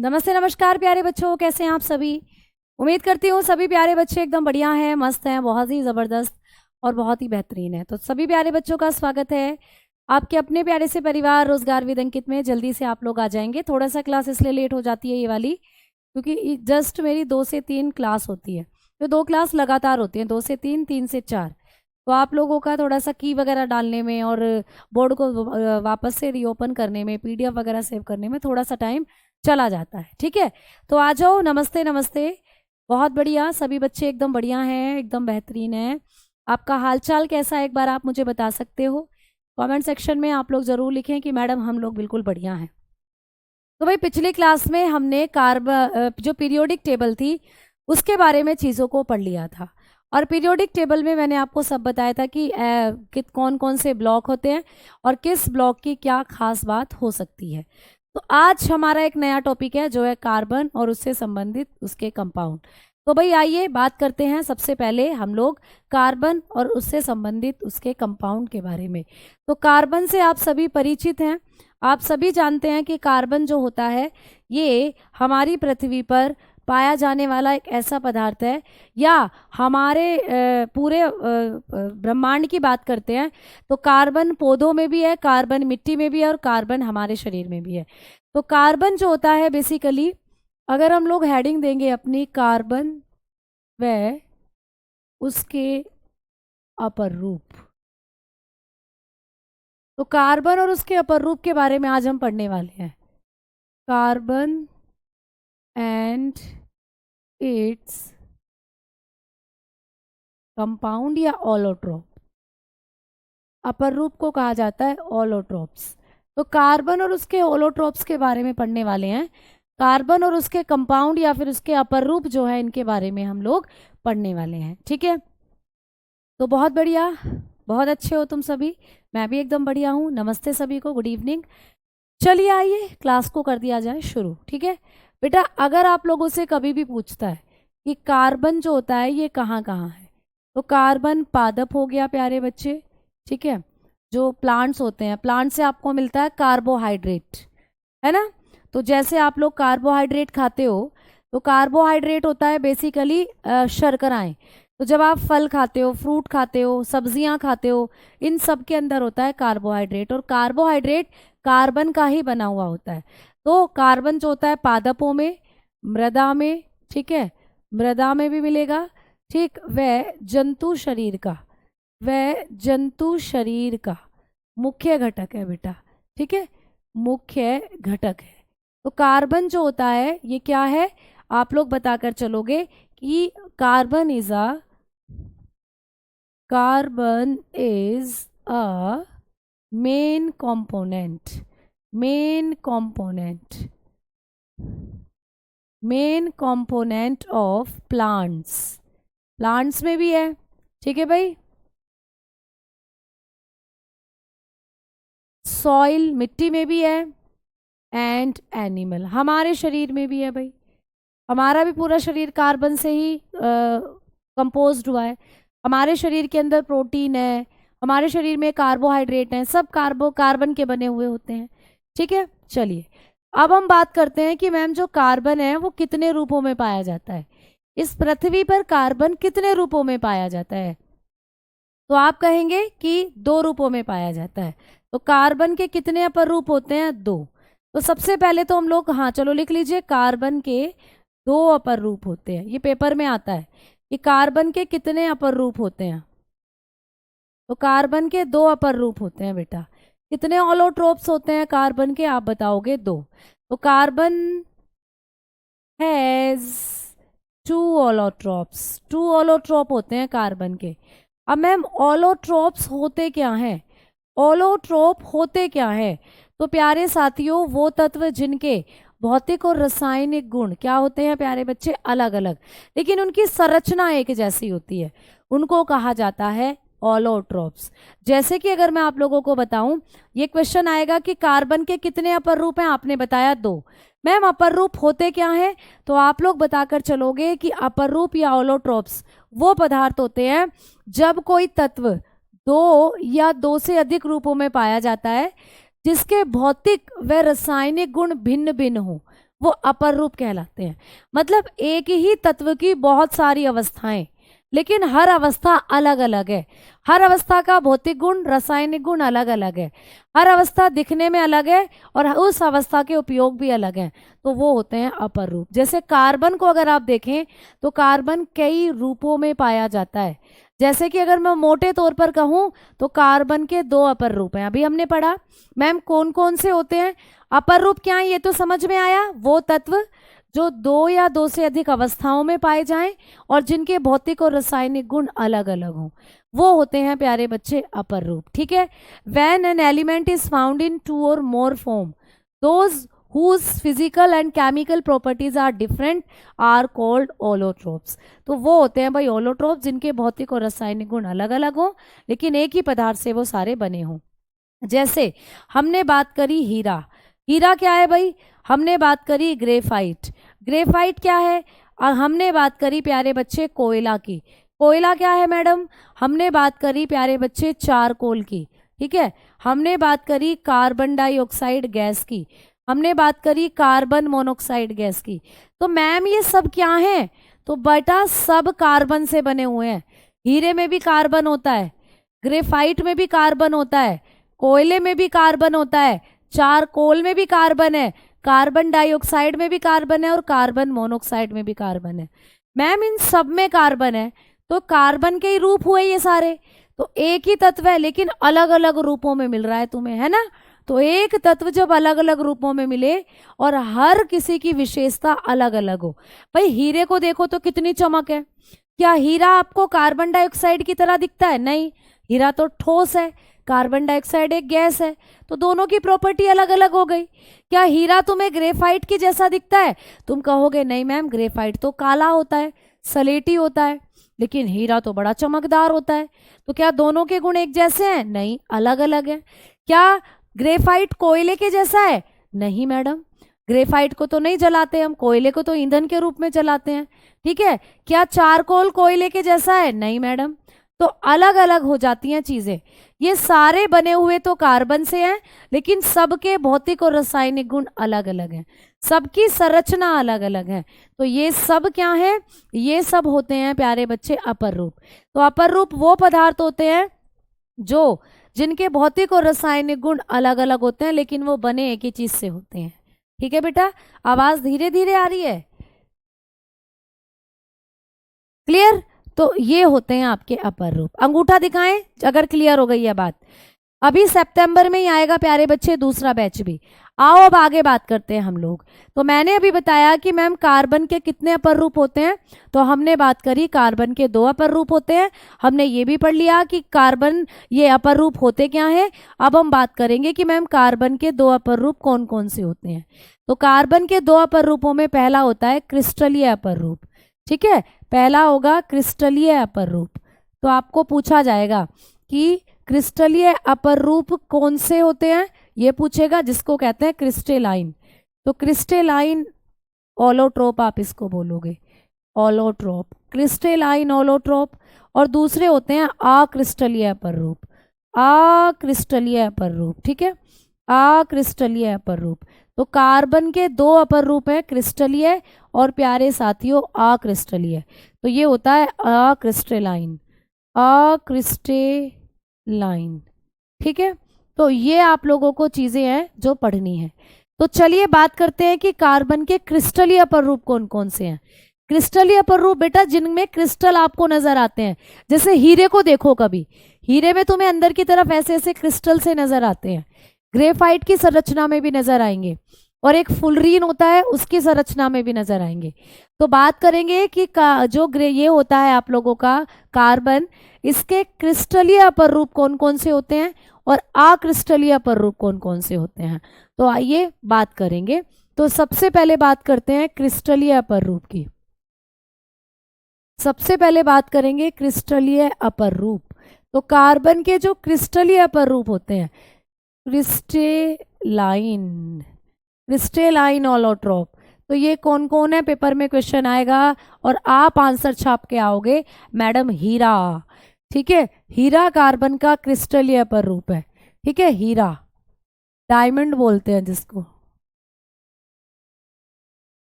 नमस्ते नमस्कार प्यारे बच्चों, कैसे हैं आप सभी। उम्मीद करती हूँ सभी प्यारे बच्चे एकदम बढ़िया हैं, मस्त हैं, बहुत ही ज़बरदस्त और बहुत ही बेहतरीन है। तो सभी प्यारे बच्चों का स्वागत है आपके अपने प्यारे से परिवार रोजगार विद अंकित में। जल्दी से आप लोग आ जाएंगे। थोड़ा सा क्लास इसलिए लेट हो जाती है ये वाली, क्योंकि जस्ट मेरी 2 से 3 क्लास होती है। तो 2 क्लास लगातार होती हैं, 2 से 3, 3 से 4। तो आप लोगों का थोड़ा सा की वगैरह डालने में और बोर्ड को वापस से रीओपन करने में, पीडीएफ वगैरह सेव करने में थोड़ा सा टाइम चला जाता है। ठीक है, तो आ जाओ। नमस्ते नमस्ते, बहुत बढ़िया, सभी बच्चे एकदम बढ़िया हैं, एकदम बेहतरीन हैं। आपका हालचाल कैसा है एक बार आप मुझे बता सकते हो। कमेंट सेक्शन में आप लोग ज़रूर लिखें कि मैडम हम लोग बिल्कुल बढ़िया हैं। तो भाई पिछली क्लास में हमने जो पीरियोडिक टेबल थी उसके बारे में चीज़ों को पढ़ लिया था। और पीरियोडिक टेबल में मैंने आपको सब बताया था कि कौन कौन से ब्लॉक होते हैं और किस ब्लॉक की क्या खास बात हो सकती है। तो आज हमारा एक नया टॉपिक है जो है कार्बन और उससे संबंधित उसके कंपाउंड। तो भाई आइए बात करते हैं सबसे पहले हम लोग कार्बन और उससे संबंधित उसके कंपाउंड के बारे में। तो कार्बन से आप सभी परिचित हैं, आप सभी जानते हैं कि कार्बन जो होता है ये हमारी पृथ्वी पर पाया जाने वाला एक ऐसा पदार्थ है, या हमारे पूरे ब्रह्मांड की बात करते हैं तो कार्बन पौधों में भी है, कार्बन मिट्टी में भी है और कार्बन हमारे शरीर में भी है। तो कार्बन जो होता है बेसिकली, अगर हम लोग हेडिंग देंगे अपनी कार्बन व उसके अपर रूप, तो कार्बन और उसके अपर रूप के बारे में आज हम पढ़ने वाले हैं। कार्बन एंड इट्स कंपाउंड या ऑलोट्रोप। अपर रूप को कहा जाता है ऑलोट्रोप्स। तो कार्बन और उसके ऑलोट्रोप्स के बारे में पढ़ने वाले हैं। कार्बन और उसके कंपाउंड या फिर उसके अपर रूप जो है इनके बारे में हम लोग पढ़ने वाले हैं। ठीक है, तो बहुत बढ़िया, बहुत अच्छे हो तुम सभी, मैं भी एकदम बढ़िया हूँ। नमस्ते सभी को, गुड इवनिंग। चलिए आइए क्लास को कर दिया जाए शुरू। ठीक है बेटा, अगर आप लोगों से कभी भी पूछता है कि कार्बन जो होता है ये कहाँ कहाँ है, तो कार्बन पादप हो गया प्यारे बच्चे। ठीक है, जो प्लांट्स होते हैं, प्लांट से आपको मिलता है कार्बोहाइड्रेट, है ना। तो जैसे आप लोग कार्बोहाइड्रेट खाते हो, तो कार्बोहाइड्रेट होता है बेसिकली शर्कराएं। तो जब आप फल खाते हो, फ्रूट खाते हो, सब्जियां खाते हो, इन सब के अंदर होता है कार्बोहाइड्रेट, और कार्बोहाइड्रेट कार्बन का ही बना हुआ होता है। तो कार्बन जो होता है पादपों में, मृदा में, ठीक है, मृदा में भी मिलेगा, ठीक, वह जंतु शरीर का, वह जंतु शरीर का मुख्य घटक है बेटा। ठीक है, मुख्य घटक है। तो कार्बन जो होता है ये क्या है, आप लोग बताकर चलोगे कि carbon is a main component, main component, main component of plants. Plants में भी है, ठीक है भाई। सॉइल मिट्टी में भी है, एंड एनिमल हमारे शरीर में भी है भाई। हमारा भी पूरा शरीर कार्बन से ही कंपोज्ड हुआ है। हमारे शरीर के अंदर प्रोटीन है, हमारे शरीर में कार्बोहाइड्रेट है, सब कार्बन के बने हुए होते हैं। ठीक है, चलिए अब हम बात करते हैं कि मैम जो कार्बन है वो कितने रूपों में पाया जाता है। इस पृथ्वी पर कार्बन कितने रूपों में पाया जाता है, तो आप कहेंगे कि 2 रूपों में पाया जाता है। तो कार्बन के कितने अपर रूप होते हैं, 2। तो सबसे पहले तो हम लोग, हाँ चलो लिख लीजिए, कार्बन के 2 अपर रूप होते हैं। ये पेपर में आता है कि कार्बन के कितने अपर रूप होते हैं। तो कार्बन के 2 अपर रूप होते हैं बेटा। कितने ऑलोट्रोप्स होते हैं कार्बन के, आप बताओगे, 2। तो कार्बन हैज 2 ऑलोट्रोप्स, 2 ऑलोट्रोप होते हैं कार्बन के। अब मैम ऑलोट्रोप्स होते क्या हैं, ऑलोट्रोप होते क्या है, तो प्यारे साथियों वो तत्व जिनके भौतिक और रासायनिक गुण क्या होते हैं प्यारे बच्चे, अलग अलग, लेकिन उनकी संरचना एक जैसी होती है, उनको कहा जाता है ऑलोट्रोप्स। जैसे कि अगर मैं आप लोगों को बताऊं, ये क्वेश्चन आएगा कि कार्बन के कितने अपर रूप हैं, आपने बताया 2। मैम अपर रूप होते क्या हैं, तो आप लोग बताकर चलोगे कि अपर रूप या ऑलोट्रोप्स वो पदार्थ होते हैं जब कोई तत्व 2 या 2 से अधिक रूपों में पाया जाता है जिसके भौतिक व रासायनिक गुण भिन्न भिन्न हो, वो अपर रूप कहलाते हैं। मतलब एक ही तत्व की बहुत सारी अवस्थाएं, लेकिन हर अवस्था अलग अलग है। हर अवस्था का भौतिक गुण, रासायनिक गुण अलग अलग है। हर अवस्था दिखने में अलग है और उस अवस्था के उपयोग भी अलग हैं। तो वो होते हैं अपर रूप। जैसे कार्बन को अगर आप देखें तो कार्बन कई रूपों में पाया जाता है। जैसे कि अगर मैं मोटे तौर पर कहूँ तो कार्बन के 2 अपर रूप हैं, अभी हमने पढ़ा। मैम कौन कौन से होते हैं? अपर रूप क्या है ये तो समझ में आया। वो तत्व जो 2 या 2 से अधिक अवस्थाओं में पाए जाएं और जिनके भौतिक और रासायनिक गुण अलग अलग हों, वो होते हैं प्यारे बच्चे अपर रूप। ठीक है। When an element is found in 2 or more form, those whose physical and chemical properties are different are called allotropes। तो वो होते हैं भाई ऑलोट्रोप, जिनके भौतिक और रासायनिक गुण अलग अलग हों लेकिन एक ही पदार्थ से वो सारे बने हों। जैसे हमने बात करी हीरा। हीरा क्या है भाई? हमने बात करी ग्रेफाइट। ग्रेफाइट क्या है? और हमने बात करी प्यारे बच्चे कोयला की। कोयला क्या है मैडम? हमने बात करी प्यारे बच्चे चारकोल की। ठीक है। हमने बात करी कार्बन डाइऑक्साइड गैस की। हमने बात करी कार्बन मोनोऑक्साइड गैस की। तो मैम ये सब क्या है? तो बेटा सब कार्बन से बने हुए हैं। हीरे में भी कार्बन होता है, ग्रेफाइट में भी कार्बन होता है, कोयले में भी कार्बन होता है, चारकोल में भी कार्बन है, कार्बन डाइऑक्साइड में भी कार्बन है और कार्बन मोनोऑक्साइड में भी कार्बन है। मैम इन सब में कार्बन है, तो कार्बन के ही रूप हुए ये सारे। तो एक ही तत्व है लेकिन अलग अलग रूपों में मिल रहा है तुम्हें, है ना। तो एक तत्व जब अलग अलग रूपों में मिले और हर किसी की विशेषता अलग अलग हो। भाई हीरे को देखो तो कितनी चमक है। क्या हीरा आपको कार्बन डाइऑक्साइड की तरह दिखता है? नहीं, हीरा तो ठोस है, कार्बन डाइऑक्साइड एक गैस है। तो दोनों की प्रॉपर्टी अलग अलग हो गई। क्या हीरा तुम्हें ग्रेफाइट की जैसा दिखता है? तुम कहोगे नहीं मैम, ग्रेफाइट तो काला होता है, सलेटी होता है, लेकिन हीरा तो बड़ा चमकदार होता है। तो क्या दोनों के गुण एक जैसे हैं? नहीं, अलग अलग हैं। क्या ग्रेफाइट कोयले के जैसा है? नहीं मैडम, ग्रेफाइट को तो नहीं जलाते हम, कोयले को तो ईंधन के रूप में जलाते हैं। ठीक है। क्या चारकोल कोयले के जैसा है? नहीं मैडम। तो अलग अलग हो जाती हैं चीजें। ये सारे बने हुए तो कार्बन से हैं लेकिन सबके भौतिक और रासायनिक गुण अलग अलग हैं, सबकी संरचना अलग अलग है। तो ये सब क्या है? ये सब होते हैं प्यारे बच्चे अपर रूप। तो अपर रूप वो पदार्थ होते हैं जो जिनके भौतिक और रासायनिक गुण अलग अलग होते हैं लेकिन वो बने एक ही चीज से होते हैं। ठीक है बेटा, आवाज धीरे धीरे आ रही है? क्लियर? तो ये होते हैं आपके अपर रूप। अंगूठा दिखाएं अगर क्लियर हो गई है बात। अभी सितंबर में ही आएगा प्यारे बच्चे दूसरा बैच भी। आओ अब आगे बात करते हैं हम लोग। तो मैंने अभी बताया कि मैम कार्बन के कितने अपर रूप होते हैं। तो हमने बात करी कार्बन के 2 अपर रूप होते हैं। हमने ये भी पढ़ लिया कि कार्बन ये अपर रूप होते क्या हैं। अब हम बात करेंगे कि मैम कार्बन के 2 अपर रूप कौन कौन से होते हैं। तो कार्बन के 2 अपर रूपों में पहला होता है क्रिस्टलीय अपर रूप। ठीक है, पहला होगा क्रिस्टलीय अपर रूप। तो आपको पूछा जाएगा कि क्रिस्टलीय अपर रूप कौन से होते हैं, ये पूछेगा, जिसको कहते हैं क्रिस्टेलाइन। तो क्रिस्टेलाइन ऑलोट्रोप आप इसको बोलोगे, ऑलोट्रोप, क्रिस्टेलाइन ऑलोट्रोप। और दूसरे होते हैं अक्रिस्टलीय अपर रूप, अक्रिस्टलीय अपर रूप। ठीक है, अक्रिस्टलीय अपर रूप। तो कार्बन के 2 अपर रूप हैं, क्रिस्टलीय और प्यारे साथियों अक्रिस्टलीय। तो ये होता है अक्रिस्टेलाइन, अक्रिस्टेलाइन। ठीक है, तो ये आप लोगों को चीजें हैं जो पढ़नी है। तो चलिए बात करते हैं कि कार्बन के क्रिस्टलीय अपर रूप कौन कौन से हैं। क्रिस्टलीय अपर रूप बेटा जिनमें क्रिस्टल आपको नजर आते हैं। जैसे हीरे को देखो, कभी हीरे में तुम्हें अंदर की तरफ ऐसे ऐसे क्रिस्टल से नजर आते हैं। ग्रेफाइट की संरचना में भी नजर आएंगे और एक फुलरीन होता है उसकी संरचना में भी नजर आएंगे। तो बात करेंगे कि जो ये होता है आप लोगों का कार्बन, इसके क्रिस्टलीय अपर रूप कौन कौन से होते हैं और अक्रिस्टलीय अपर रूप कौन कौन से होते हैं। तो आइए बात करेंगे। तो सबसे पहले बात करते हैं क्रिस्टलीय अपर रूप की। सबसे पहले बात करेंगे क्रिस्टलीय अपर रूप। तो कार्बन के जो क्रिस्टलीय अपर रूप होते हैं, क्रिस्टेलाइन, क्रिस्टेलाइन ऑलोट्रोप, तो ये कौन कौन है पेपर में क्वेश्चन आएगा और आप आंसर छाप के आओगे मैडम हीरा। ठीक है, हीरा कार्बन का क्रिस्टलीय अपर रूप है। ठीक है, हीरा, डायमंड बोलते हैं जिसको।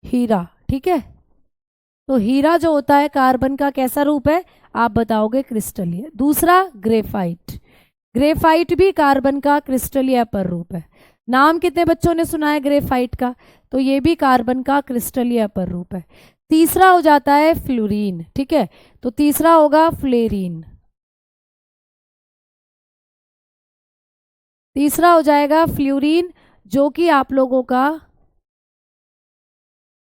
हीरा, ठीक है। तो हीरा जो होता है कार्बन का कैसा रूप है, आप बताओगे क्रिस्टलीय। दूसरा ग्रेफाइट, ग्रेफाइट भी कार्बन का क्रिस्टलीय अपर रूप है। नाम कितने बच्चों ने सुना है ग्रेफाइट का, तो ये भी कार्बन का क्रिस्टलीय अपर रूप है। तीसरा हो जाता है फ्लोरीन, ठीक है, तो तीसरा होगा फ्लेरीन, तीसरा हो जाएगा फ्लोरीन, जो कि आप लोगों का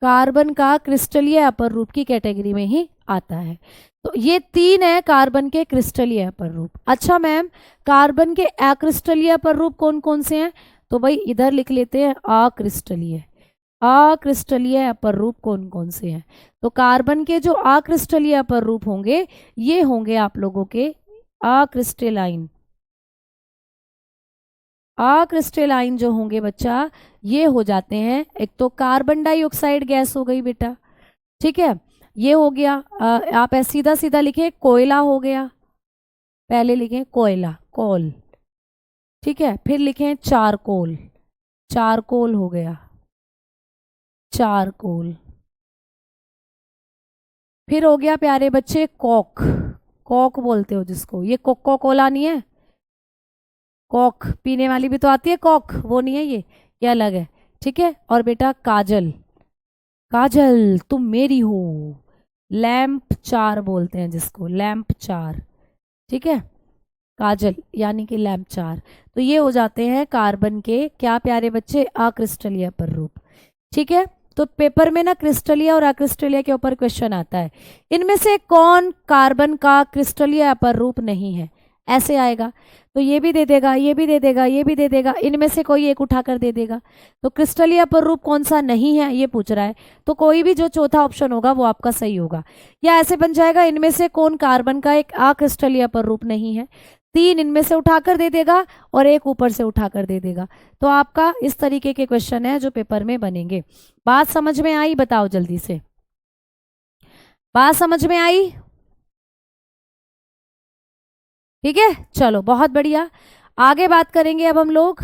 कार्बन का क्रिस्टलीय अपर रूप की कैटेगरी में ही आता है। तो ये तीन है कार्बन के क्रिस्टलीय अपर रूप। अच्छा मैम, कार्बन के अक्रिस्टलीय अपर रूप कौन कौन से हैं, तो भाई इधर लिख लेते हैं अक्रिस्टलीय, अक्रिस्टलीय अपर रूप कौन कौन से हैं। तो कार्बन के जो अक्रिस्टलीय अपर रूप होंगे ये होंगे आप लोगों के अक्रिस्टलाइन, अक्रिस्टलाइन जो होंगे बच्चा ये हो जाते हैं, एक तो कार्बन डाइऑक्साइड गैस हो गई बेटा, ठीक है, ये हो गया। आप ऐसे सीधा सीधा लिखे कोयला हो गया, पहले लिखें कोयला, कोल, ठीक है, फिर लिखें चारकोल, चारकोल हो गया, चारकोल। फिर हो गया प्यारे बच्चे कॉक, कॉक बोलते हो जिसको, ये कोको कोला नहीं है, कॉक पीने वाली भी तो आती है कॉक, वो नहीं है, ये अलग है, ठीक है। और बेटा काजल, काजल तुम मेरी हो, लैंप चार बोलते हैं जिसको, लैंप चार, ठीक है, काजल यानी कि लैंप चार। तो ये हो जाते हैं कार्बन के क्या प्यारे बच्चे, अक्रिस्टलीय अपर रूप, ठीक है। तो पेपर में ना क्रिस्टलीय और अक्रिस्टलीय के ऊपर क्वेश्चन आता है, इनमें से कौन कार्बन का क्रिस्टलीय अपर रूप नहीं है, ऐसे आएगा। तो ये भी दे देगा, ये भी दे देगा, ये भी दे देगा, इनमें से कोई एक उठाकर दे देगा। तो क्रिस्टलीय अपर रूप कौन सा नहीं है ये पूछ रहा है, तो कोई भी जो चौथा ऑप्शन होगा वो आपका सही होगा। या ऐसे बन जाएगा, इनमें से कौन कार्बन का एक अक्रिस्टलीय अपर रूप नहीं है, तीन इनमें से उठाकर दे देगा और एक ऊपर से उठाकर दे देगा। तो आपका इस तरीके के क्वेश्चन है जो पेपर में बनेंगे। बात समझ में आई, बताओ जल्दी से, बात समझ में आई, ठीक है, चलो बहुत बढ़िया। आगे बात करेंगे अब हम लोग,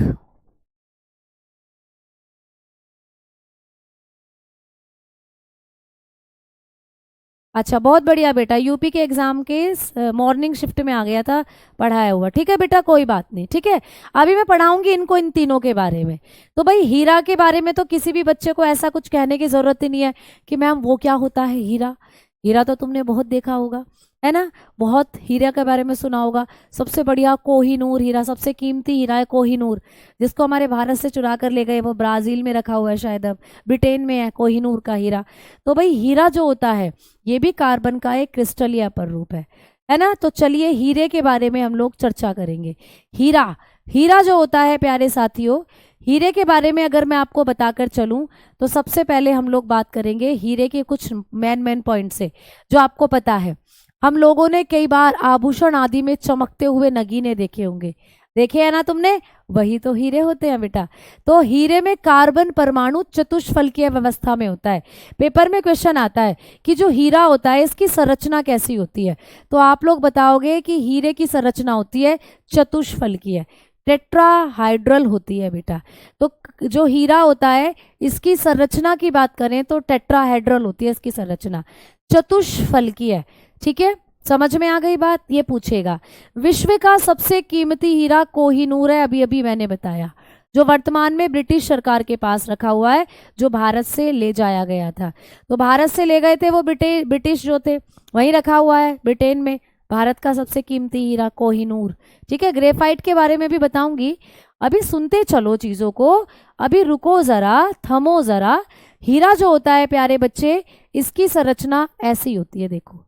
अच्छा बहुत बढ़िया बेटा, यूपी के एग्जाम के मॉर्निंग शिफ्ट में आ गया था पढ़ाया हुआ, ठीक है बेटा, कोई बात नहीं, ठीक है। अभी मैं पढ़ाऊंगी इनको, इन तीनों के बारे में। तो भाई हीरा के बारे में तो किसी भी बच्चे को ऐसा कुछ कहने की जरूरत ही नहीं है कि मैम वो क्या होता है हीरा, हीरा तो तुमने बहुत देखा होगा, है ना, बहुत हीरा के बारे में सुना होगा। सबसे बढ़िया कोहिनूर हीरा, सबसे कीमती हीरा है कोहिनूर, जिसको हमारे भारत से चुरा कर ले गए, वो ब्राजील में रखा हुआ है, शायद अब ब्रिटेन में है कोहिनूर का हीरा। तो भाई हीरा जो होता है ये भी कार्बन का एक क्रिस्टलीय अपर रूप है ना। तो चलिए हीरे के बारे में हम लोग चर्चा करेंगे। हीरा, हीरा जो होता है प्यारे साथियों, हीरे के बारे में अगर मैं आपको बताकर चलूं तो सबसे पहले हम लोग बात करेंगे हीरे के कुछ मेन पॉइंट से जो आपको पता है। हम लोगों ने कई बार आभूषण आदि में चमकते हुए नगीने देखे होंगे, देखे है ना तुमने, वही तो हीरे होते हैं बेटा। तो हीरे में कार्बन परमाणु चतुष्फलकीय व्यवस्था में होता है। पेपर में क्वेश्चन आता है कि जो हीरा होता है इसकी संरचना कैसी होती है, तो आप लोग बताओगे कि हीरे की संरचना होती है चतुष्फलकीय, टेट्राहाइड्रल होती है बेटा। तो जो हीरा होता है इसकी संरचना की बात करें तो टेट्राहाइड्रल होती है इसकी संरचना, चतुष्फलकीय, ठीक है, समझ में आ गई बात। ये पूछेगा विश्व का सबसे कीमती हीरा कोहिनूर है, अभी अभी मैंने बताया, जो वर्तमान में ब्रिटिश सरकार के पास रखा हुआ है, जो भारत से ले जाया गया था। तो भारत से ले गए थे वो ब्रिटिश जो थे, वहीं रखा हुआ है ब्रिटेन में, भारत का सबसे कीमती हीरा कोहिनूर, ठीक है। ग्रेफाइट के बारे में भी बताऊंगी, अभी सुनते चलो चीज़ों को, अभी रुको ज़रा, थमो ज़रा। हीरा जो होता है प्यारे बच्चे, इसकी संरचना ऐसी होती है, देखो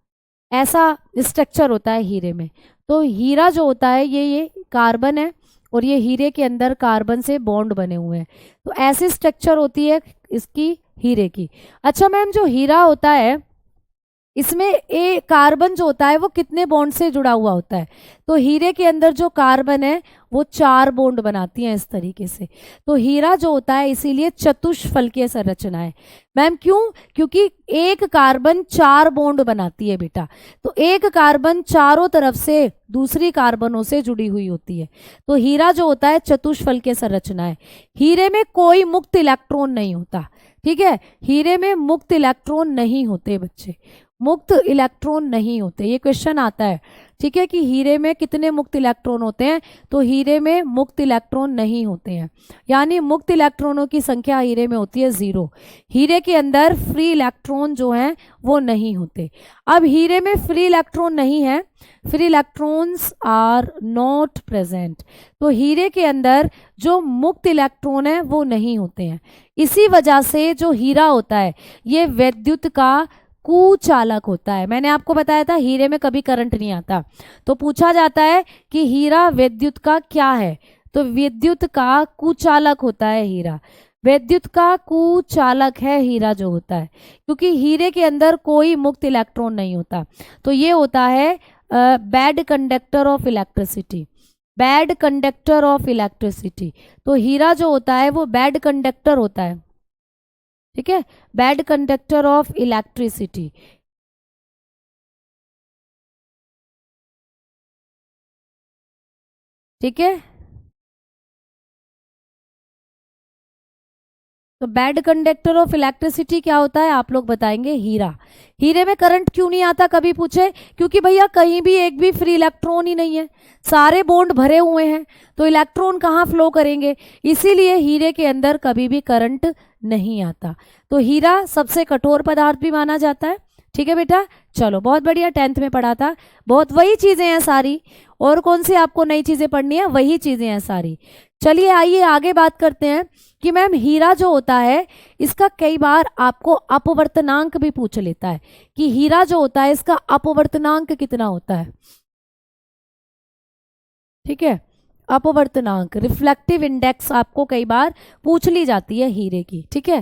ऐसा स्ट्रक्चर होता है हीरे में। तो हीरा जो होता है ये कार्बन है और ये हीरे के अंदर कार्बन से बॉन्ड बने हुए हैं, तो ऐसी स्ट्रक्चर होती है इसकी हीरे की। अच्छा मैम, जो हीरा होता है इसमें ए कार्बन जो होता है वो कितने बॉन्ड से जुड़ा हुआ होता है, तो हीरे के अंदर जो कार्बन है वो 4 बॉन्ड बनाती हैं इस तरीके से। तो हीरा जो होता है इसीलिए चतुष्फलकीय संरचना है। मैम क्यों, क्योंकि एक कार्बन 4 बॉन्ड बनाती है बेटा, तो एक कार्बन चारों तरफ से दूसरी कार्बनों से जुड़ी हुई होती है। तो हीरा जो होता है चतुष्फलकीय संरचना है। हीरे में कोई मुक्त इलेक्ट्रॉन नहीं होता, ठीक है, हीरे में मुक्त इलेक्ट्रॉन नहीं होते बच्चे, मुक्त इलेक्ट्रॉन नहीं होते। ये क्वेश्चन आता है, ठीक है, कि हीरे में कितने मुक्त इलेक्ट्रॉन होते हैं, तो हीरे में मुक्त इलेक्ट्रॉन नहीं होते हैं, यानी मुक्त इलेक्ट्रॉनों की संख्या हीरे में होती है 0। हीरे के अंदर फ्री इलेक्ट्रॉन जो हैं वो नहीं होते। अब हीरे में फ्री इलेक्ट्रॉन नहीं है, free electrons are not present, तो हीरे के अंदर जो मुक्त इलेक्ट्रॉन है वो नहीं होते हैं। इसी वजह से जो हीरा होता है ये विद्युत का कुचालक होता है। मैंने आपको बताया था हीरे में कभी करंट नहीं आता, तो पूछा जाता है कि हीरा विद्युत का क्या है, तो विद्युत का कुचालक होता है हीरा, विद्युत का कुचालक है हीरा जो होता है, क्योंकि हीरे के अंदर कोई मुक्त इलेक्ट्रॉन नहीं होता। तो ये होता है bad conductor of electricity, bad conductor of electricity. तो हीरा जो होता है वो बैड कंडक्टर होता है, ठीक है, बैड कंडक्टर ऑफ इलेक्ट्रिसिटी। ठीक है, तो बैड कंडक्टर ऑफ इलेक्ट्रिसिटी क्या होता है आप लोग बताएंगे, हीरा। हीरे में करंट क्यों नहीं आता कभी पूछे, क्योंकि भैया कहीं भी एक भी फ्री इलेक्ट्रॉन ही नहीं है, सारे बॉन्ड भरे हुए हैं, तो इलेक्ट्रॉन कहाँ फ्लो करेंगे, इसीलिए हीरे के अंदर कभी भी करंट नहीं आता। तो हीरा सबसे कठोर पदार्थ भी माना जाता है। ठीक है बेटा, चलो बहुत बढ़िया, 10th में पढ़ा था, बहुत वही चीजें हैं सारी, और कौन सी आपको नई चीजें पढ़नी है, वही चीजें हैं सारी। चलिए आइए आगे बात करते हैं कि मैम हीरा जो होता है इसका कई बार आपको अपवर्तनांक भी पूछ लेता है कि हीरा जो होता है इसका अपवर्तनांक कितना होता है। ठीक है, अपवर्तनांक, रिफ्लेक्टिव इंडेक्स आपको कई बार पूछ ली जाती है हीरे की। ठीक है,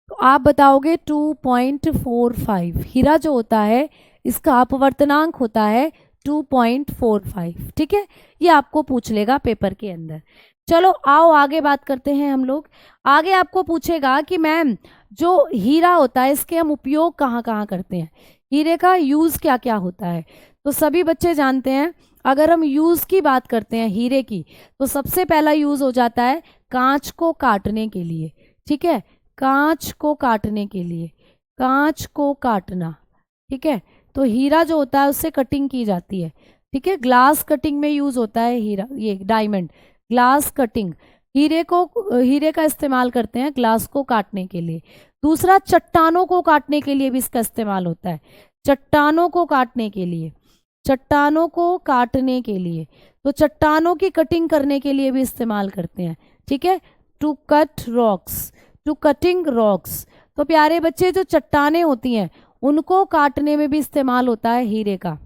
तो आप बताओगे 2.45, हीरा जो होता है इसका अपवर्तनांक होता है 2.45। ठीक है, ये आपको पूछ लेगा पेपर के अंदर। चलो आओ आगे बात करते हैं हम लोग। आगे आपको पूछेगा कि मैम जो हीरा होता है इसके हम उपयोग कहाँ कहाँ करते हैं, हीरे का यूज़ क्या क्या होता है। तो सभी बच्चे जानते हैं, अगर हम यूज़ की बात करते हैं हीरे की, तो सबसे पहला यूज़ हो जाता है कांच को काटने के लिए। ठीक है, कांच को काटने के लिए, कांच को काटना। ठीक है, तो हीरा जो होता है उससे कटिंग की जाती है। ठीक है, ग्लास कटिंग में यूज होता है हीरा, ये डायमंड ग्लास कटिंग, हीरे का इस्तेमाल करते हैं ग्लास को काटने के लिए। दूसरा, चट्टानों को काटने के लिए भी इसका इस्तेमाल होता है, चट्टानों को काटने के लिए, चट्टानों को काटने के लिए, तो चट्टानों की कटिंग करने के लिए भी इस्तेमाल करते हैं। ठीक है, to cut rocks, to cutting rocks. तो प्यारे बच्चे जो चट्टानें होती हैं उनको काटने में भी इस्तेमाल होता है हीरे का।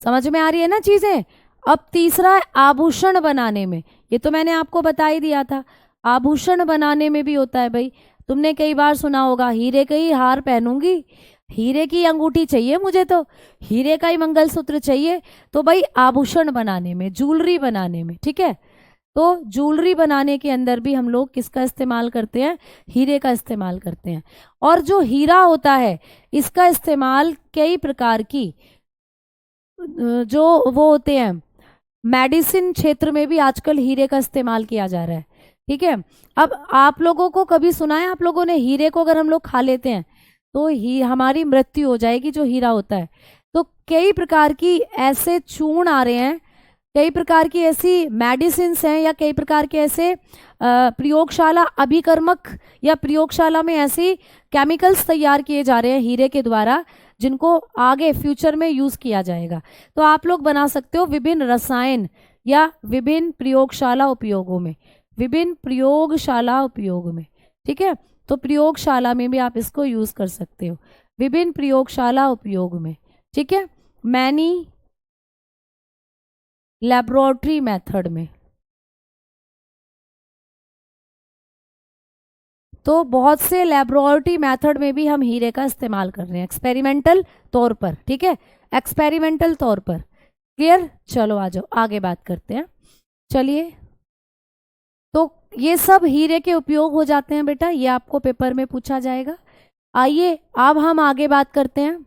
समझ में आ रही है ना चीजें। अब तीसरा है आभूषण बनाने में, ये तो मैंने आपको बता ही दिया था, आभूषण बनाने में भी होता है भाई। तुमने कई बार सुना होगा हीरे का ही हार पहनूंगी, हीरे की अंगूठी चाहिए मुझे, तो हीरे का ही मंगलसूत्र चाहिए, तो भाई आभूषण बनाने में, ज्वेलरी बनाने में। ठीक है, तो ज्वेलरी बनाने के अंदर भी हम लोग किसका इस्तेमाल करते हैं, हीरे का इस्तेमाल करते हैं। और जो हीरा होता है इसका इस्तेमाल कई प्रकार की जो वो होते हैं मेडिसिन क्षेत्र में भी आजकल हीरे का इस्तेमाल किया जा रहा है। ठीक है, अब आप लोगों को कभी सुना है आप लोगों ने हीरे को अगर हम लोग खा लेते हैं तो ही हमारी मृत्यु हो जाएगी, जो हीरा होता है। तो कई प्रकार की ऐसे चूर्ण आ रहे हैं, कई प्रकार की ऐसी मेडिसिन हैं, या कई प्रकार के ऐसे प्रयोगशाला अभिकर्मक या प्रयोगशाला में ऐसी केमिकल्स तैयार किए जा रहे हैं हीरे के द्वारा, जिनको आगे फ्यूचर में यूज़ किया जाएगा। तो आप लोग बना सकते हो विभिन्न रसायन या विभिन्न प्रयोगशाला उपयोगों में, विभिन्न प्रयोगशाला उपयोग में। ठीक है, तो प्रयोगशाला में भी आप इसको यूज़ कर सकते हो, विभिन्न प्रयोगशाला उपयोग में। ठीक है, मैनी लैबोरेटरी मेथड में, तो बहुत से लैबोरेटरी मेथड में भी हम हीरे का इस्तेमाल कर रहे हैं एक्सपेरिमेंटल तौर पर। ठीक है, एक्सपेरिमेंटल तौर पर। क्लियर, चलो आ जाओ आगे बात करते हैं। चलिए, तो ये सब हीरे के उपयोग हो जाते हैं बेटा, ये आपको पेपर में पूछा जाएगा। आइए अब हम आगे बात करते हैं।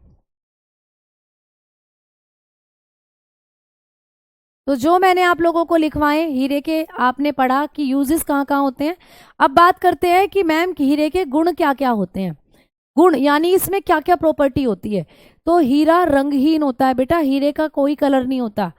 तो जो मैंने आप लोगों को लिखवाए हीरे के, आपने पढ़ा कि यूजेस कहाँ कहाँ होते हैं। अब बात करते हैं कि मैम हीरे के गुण क्या क्या होते हैं। गुण यानी इसमें क्या क्या प्रॉपर्टी होती है। तो हीरा रंगहीन होता है बेटा, हीरे का कोई कलर नहीं होता।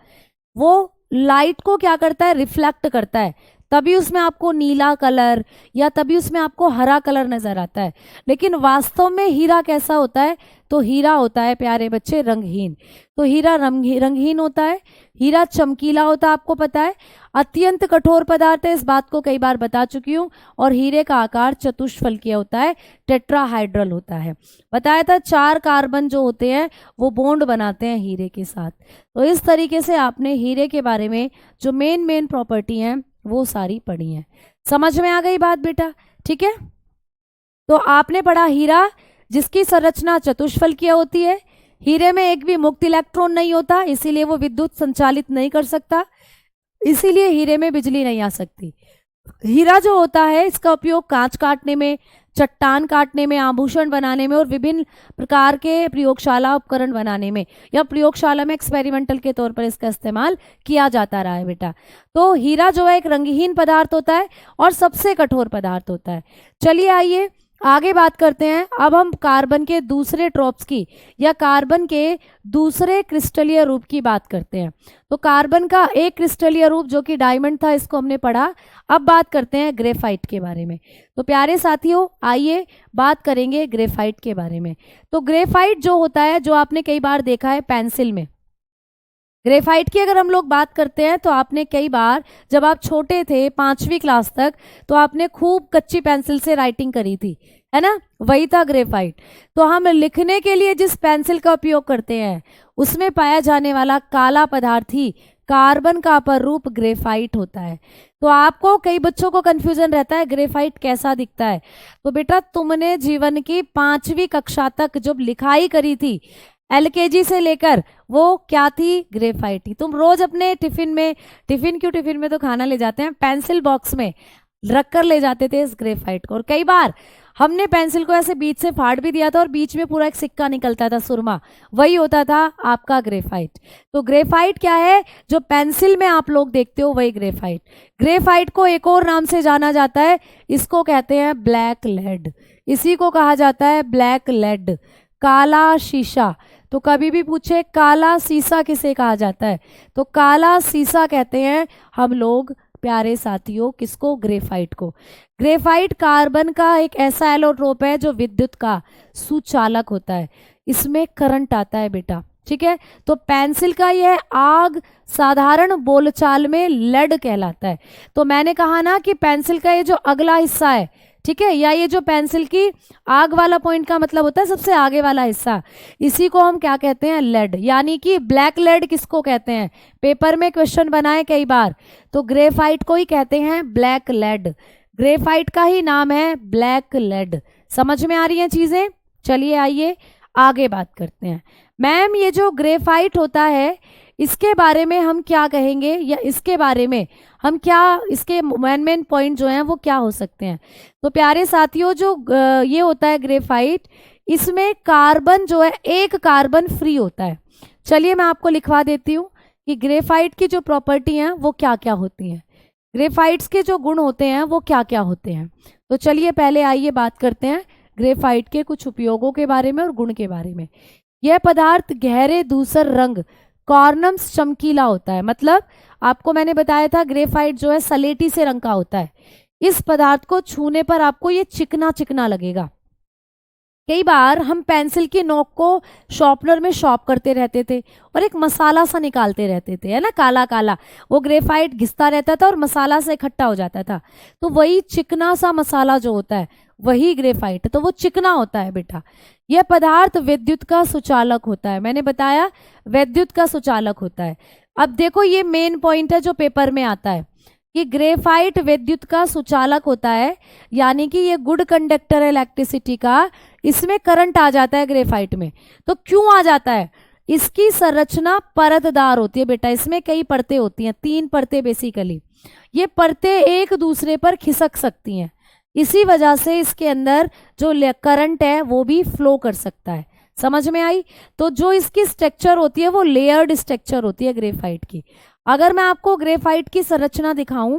वो लाइट को क्या करता है, रिफ्लेक्ट करता है, तभी उसमें आपको नीला कलर या तभी उसमें आपको हरा कलर नजर आता है। लेकिन वास्तव में हीरा कैसा होता है, तो हीरा होता है प्यारे बच्चे रंगहीन। तो हीरा रंगहीन होता है, हीरा चमकीला होता है, आपको पता है, अत्यंत कठोर पदार्थ है, इस बात को कई बार बता चुकी हूँ। और हीरे का आकार चतुष्फलकीय होता है, टेट्राहाइड्रल होता है। बताया था 4 कार्बन जो होते हैं वो बॉन्ड बनाते हैं हीरे के साथ। तो इस तरीके से आपने हीरे के बारे में जो मेन प्रॉपर्टी हैं वो सारी पढ़ी हैं। समझ में आ गई बात बेटा, ठीक है। तो आपने पढ़ा हीरा जिसकी संरचना चतुष्फलकीय होती है, हीरे में एक भी मुक्त इलेक्ट्रॉन नहीं होता, इसीलिए वो विद्युत संचालित नहीं कर सकता, इसीलिए हीरे में बिजली नहीं आ सकती। हीरा जो होता है इसका उपयोग कांच काटने में, चट्टान काटने में, आभूषण बनाने में और विभिन्न प्रकार के प्रयोगशाला उपकरण बनाने में या प्रयोगशाला में एक्सपेरिमेंटल के तौर पर इसका इस्तेमाल किया जाता रहा है बेटा। तो हीरा जो है एक रंगहीन पदार्थ होता है और सबसे कठोर पदार्थ होता है। चलिए आइए आगे बात करते हैं। अब हम कार्बन के दूसरे ट्रॉप्स की या कार्बन के दूसरे क्रिस्टलीय रूप की बात करते हैं। तो कार्बन का एक क्रिस्टलीय रूप जो कि डायमंड था, इसको हमने पढ़ा। अब बात करते हैं ग्रेफाइट के बारे में। तो प्यारे साथियों आइए बात करेंगे ग्रेफाइट के बारे में। तो ग्रेफाइट जो होता है, जो आपने कई बार देखा है पेंसिल में, ग्रेफाइट की अगर हम लोग बात करते हैं तो आपने कई बार जब आप छोटे थे 5वीं क्लास तक तो आपने खूब कच्ची पेंसिल से राइटिंग करी थी, है ना, वही था ग्रेफाइट। तो हम लिखने के लिए जिस पेंसिल का उपयोग करते हैं उसमें पाया जाने वाला काला पदार्थ ही कार्बन का अपर रूप ग्रेफाइट होता है। तो आपको कई बच्चों को कंफ्यूजन रहता है ग्रेफाइट कैसा दिखता है। तो बेटा तुमने जीवन की 5वीं कक्षा तक जब लिखाई करी थी LKG से लेकर, वो क्या थी, ग्रेफाइट थी। तुम रोज अपने टिफिन में तो खाना ले जाते हैं, पेंसिल बॉक्स में रख कर ले जाते थे इस ग्रेफाइट को। और कई बार हमने पेंसिल को ऐसे बीच से फाड़ भी दिया था और बीच में पूरा एक सिक्का निकलता था, सुरमा, वही होता था आपका ग्रेफाइट। तो ग्रेफाइट क्या है, जो पेंसिल में आप लोग देखते हो वही ग्रेफाइट। ग्रेफाइट को एक और नाम से जाना जाता है, इसको कहते हैं ब्लैक लेड, इसी को कहा जाता है ब्लैक लेड, काला शीशा। तो कभी भी पूछे काला शीशा किसे कहा जाता है, तो काला शीशा कहते हैं हम लोग प्यारे साथियों किसको, ग्रेफाइट को। ग्रेफाइट कार्बन का एक ऐसा एलोट्रोप है जो विद्युत का सुचालक होता है, इसमें करंट आता है बेटा, ठीक है। तो पेंसिल का यह आग साधारण बोलचाल में लेड कहलाता है। तो मैंने कहा ना कि पेंसिल का ये जो अगला हिस्सा है, ठीक है, या ये जो पेंसिल की आग वाला पॉइंट का मतलब होता है सबसे आगे वाला हिस्सा, इसी को हम क्या कहते हैं, लेड। यानी कि ब्लैक लेड किसको कहते हैं, पेपर में क्वेश्चन बनाए कई बार, तो ग्रेफाइट को ही कहते हैं ब्लैक लेड। ग्रेफाइट का ही नाम है ब्लैक लेड। समझ में आ रही हैं चीजें। चलिए आइए आगे बात करते हैं। मैम ये जो ग्रेफाइट होता है इसके बारे में हम क्या कहेंगे, या इसके बारे में हम क्या, इसके मेन पॉइंट जो हैं वो क्या हो सकते हैं। तो प्यारे साथियों जो ये होता है ग्रेफाइट, इसमें कार्बन जो है एक कार्बन फ्री होता है। चलिए मैं आपको लिखवा देती हूँ कि ग्रेफाइट की जो प्रॉपर्टी हैं वो क्या क्या होती हैं, ग्रेफाइट्स के जो गुण होते हैं वो क्या क्या होते हैं। तो चलिए पहले आइए बात करते हैं ग्रेफाइट के कुछ उपयोगों के बारे में और गुण के बारे में। यह पदार्थ गहरे धूसर रंग कॉर्नम्स चमकीला होता है, मतलब आपको मैंने बताया था ग्रेफाइट जो है सलेटी से रंग का होता है। इस पदार्थ को छूने पर आपको ये चिकना चिकना लगेगा। कई बार हम पेंसिल की नोक को शॉर्पनर में शॉर्प करते रहते थे और एक मसाला सा निकालते रहते थे, है ना, काला काला, वो ग्रेफाइट घिसता रहता था और मसाला से इकट्ठा हो जाता था। तो वही चिकना सा मसाला जो होता है वही ग्रेफाइट है, तो वो चिकना होता है बेटा। यह पदार्थ विद्युत का सुचालक होता है, मैंने बताया विद्युत का सुचालक होता है। अब देखो ये मेन पॉइंट है जो पेपर में आता है कि ग्रेफाइट विद्युत का सुचालक होता है, यानी कि ये गुड कंडक्टर है इलेक्ट्रिसिटी का, इसमें करंट आ जाता है ग्रेफाइट में। तो क्यों आ जाता है, इसकी संरचना परतदार होती है बेटा, इसमें कई परतें होती हैं, 3 परतें बेसिकली। ये परतें एक दूसरे पर खिसक सकती हैं, इसी वजह से इसके अंदर जो करंट है वो भी फ्लो कर सकता है। समझ में आई। तो जो इसकी स्ट्रक्चर होती है वो लेयर्ड स्ट्रक्चर होती है ग्रेफाइट की। अगर मैं आपको ग्रेफाइट की संरचना दिखाऊं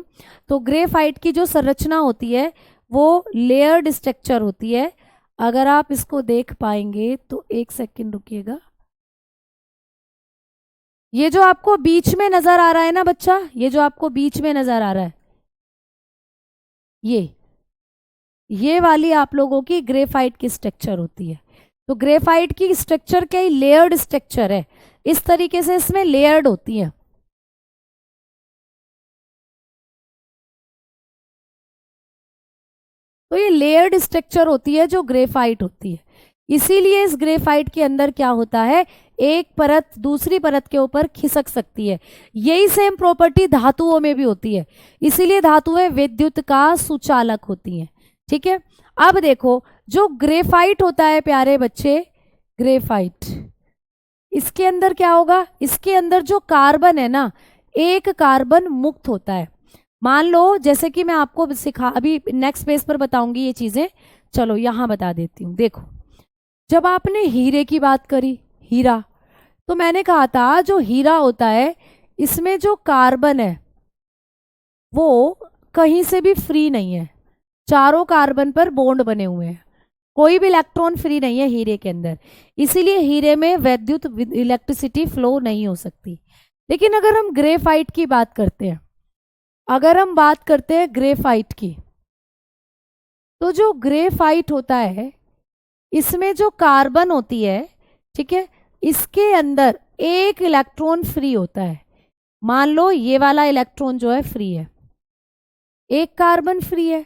तो ग्रेफाइट की जो संरचना होती है वो लेयर्ड स्ट्रक्चर होती है। अगर आप इसको देख पाएंगे तो एक सेकंड रुकिएगा। ये जो आपको बीच में नजर आ रहा है ना बच्चा, ये जो आपको बीच में नजर आ रहा है, ये वाली आप लोगों की ग्रेफाइट की स्ट्रक्चर होती है। तो ग्रेफाइट की स्ट्रक्चर क्या लेयर्ड स्ट्रक्चर है, इस तरीके से इसमें लेयर्ड होती है। तो ये लेयर्ड स्ट्रक्चर होती है जो ग्रेफाइट होती है। इसीलिए इस ग्रेफाइट के अंदर क्या होता है, एक परत दूसरी परत के ऊपर खिसक सकती है। यही सेम प्रॉपर्टी धातुओं में भी होती है, इसीलिए धातुएं विद्युत का सुचालक होती हैं। ठीक है, अब देखो जो ग्रेफाइट होता है प्यारे बच्चे, ग्रेफाइट, इसके अंदर क्या होगा, इसके अंदर जो कार्बन है ना, एक कार्बन मुक्त होता है। मान लो जैसे कि मैं आपको सिखा, अभी नेक्स्ट पेज पर बताऊंगी ये चीजें, चलो यहां बता देती हूँ। देखो जब आपने हीरे की बात करी, हीरा, तो मैंने कहा था जो हीरा होता है इसमें जो कार्बन है वो कहीं से भी फ्री नहीं है, चारों कार्बन पर बॉन्ड बने हुए हैं, कोई भी इलेक्ट्रॉन फ्री नहीं है हीरे के अंदर। इसीलिए हीरे में वैद्युत इलेक्ट्रिसिटी फ्लो नहीं हो सकती। लेकिन अगर हम ग्रेफाइट की बात करते हैं, अगर हम बात करते हैं ग्रेफाइट की, तो जो ग्रेफाइट होता है इसमें जो कार्बन होती है, ठीक है, इसके अंदर एक इलेक्ट्रॉन फ्री होता है। मान लो ये वाला इलेक्ट्रॉन जो है फ्री है, एक कार्बन फ्री है,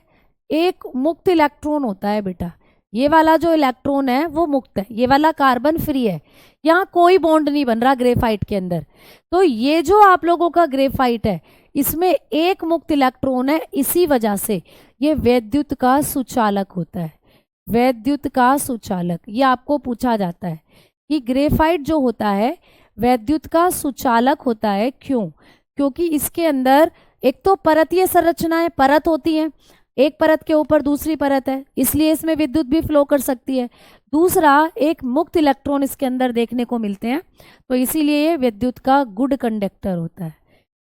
एक मुक्त इलेक्ट्रॉन होता है बेटा। ये वाला जो इलेक्ट्रॉन है वो मुक्त है, ये वाला कार्बन फ्री है, यहाँ कोई बॉन्ड नहीं बन रहा ग्रेफाइट के अंदर। तो ये जो आप लोगों का ग्रेफाइट है इसमें एक मुक्त इलेक्ट्रॉन है, इसी वजह से ये वैद्युत का सुचालक होता है। वैद्युत का सुचालक, ये आपको पूछा जाता है कि ग्रेफाइट जो होता है वैद्युत का सुचालक होता है। क्यों? क्योंकि इसके अंदर एक तो परतीय संरचनाएं, परत होती हैं, एक परत के ऊपर दूसरी परत है, इसलिए इसमें विद्युत भी फ्लो कर सकती है। दूसरा, एक मुक्त इलेक्ट्रॉन इसके अंदर देखने को मिलते हैं, तो इसीलिए ये विद्युत का गुड कंडक्टर होता है,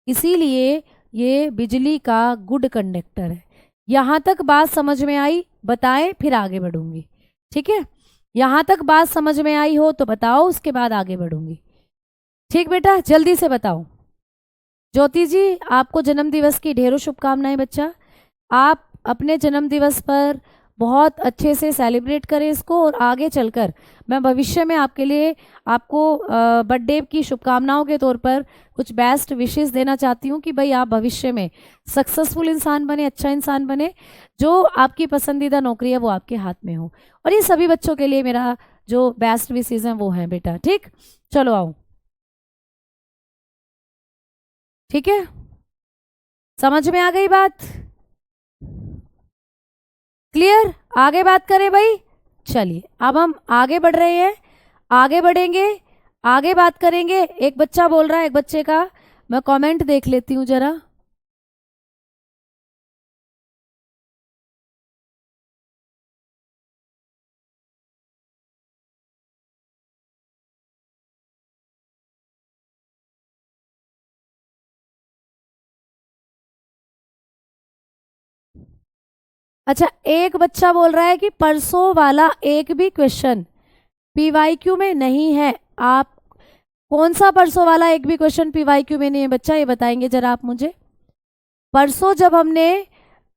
इसीलिए ये बिजली का गुड कंडक्टर है। यहाँ तक बात समझ में आई? बताएं, फिर आगे बढ़ूंगी। ठीक है, यहाँ तक बात समझ में आई हो तो बताओ, उसके बाद आगे बढ़ूंगी। ठीक बेटा, जल्दी से बताओ। ज्योति जी, आपको जन्म दिवस की ढेरों शुभकामनाएं बच्चा। आप अपने जन्म दिवस पर बहुत अच्छे से सेलिब्रेट करें इसको, और आगे चलकर मैं भविष्य में आपके लिए आपको बर्थडे की शुभकामनाओं के तौर पर कुछ बेस्ट विशेष देना चाहती हूँ कि भाई आप भविष्य में सक्सेसफुल इंसान बने, अच्छा इंसान बने, जो आपकी पसंदीदा नौकरी है वो आपके हाथ में हो। और ये सभी बच्चों के लिए मेरा जो बेस्ट विशेष हैं वो हैं बेटा। ठीक, चलो आओ। ठीक है, समझ में आ गई बात? क्लियर? आगे बात करें भाई। चलिए अब हम आगे बढ़ रहे हैं, आगे बढ़ेंगे, आगे बात करेंगे। एक बच्चा बोल रहा है, एक बच्चे का मैं कमेंट देख लेती हूँ जरा। अच्छा, एक बच्चा बोल रहा है कि परसों वाला एक भी क्वेश्चन पीवाईक्यू में नहीं है। आप कौन सा परसों वाला एक भी क्वेश्चन पीवाईक्यू में नहीं है बच्चा, ये बताएंगे जरा आप मुझे। परसों जब हमने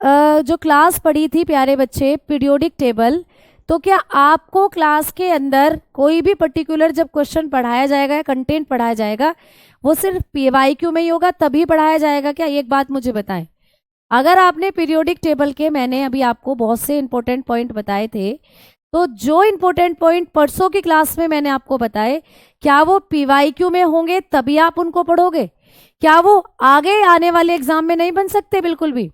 जो क्लास पढ़ी थी प्यारे बच्चे, पीरियोडिक टेबल, तो क्या आपको क्लास के अंदर कोई भी पर्टिकुलर जब क्वेश्चन पढ़ाया जाएगा या कंटेंट पढ़ाया जाएगा वो सिर्फ पीवाईक्यू में ही होगा, तभी पढ़ाया जाएगा क्या? एक बात मुझे बताएं। अगर आपने पीरियोडिक टेबल के, मैंने अभी आपको बहुत से इंपॉर्टेंट पॉइंट बताए थे, तो जो इंपॉर्टेंट पॉइंट परसों की क्लास में मैंने आपको बताए, क्या वो पीवाईक्यू में होंगे तभी आप उनको पढ़ोगे? क्या वो आगे आने वाले एग्जाम में नहीं बन सकते? बिल्कुल भी।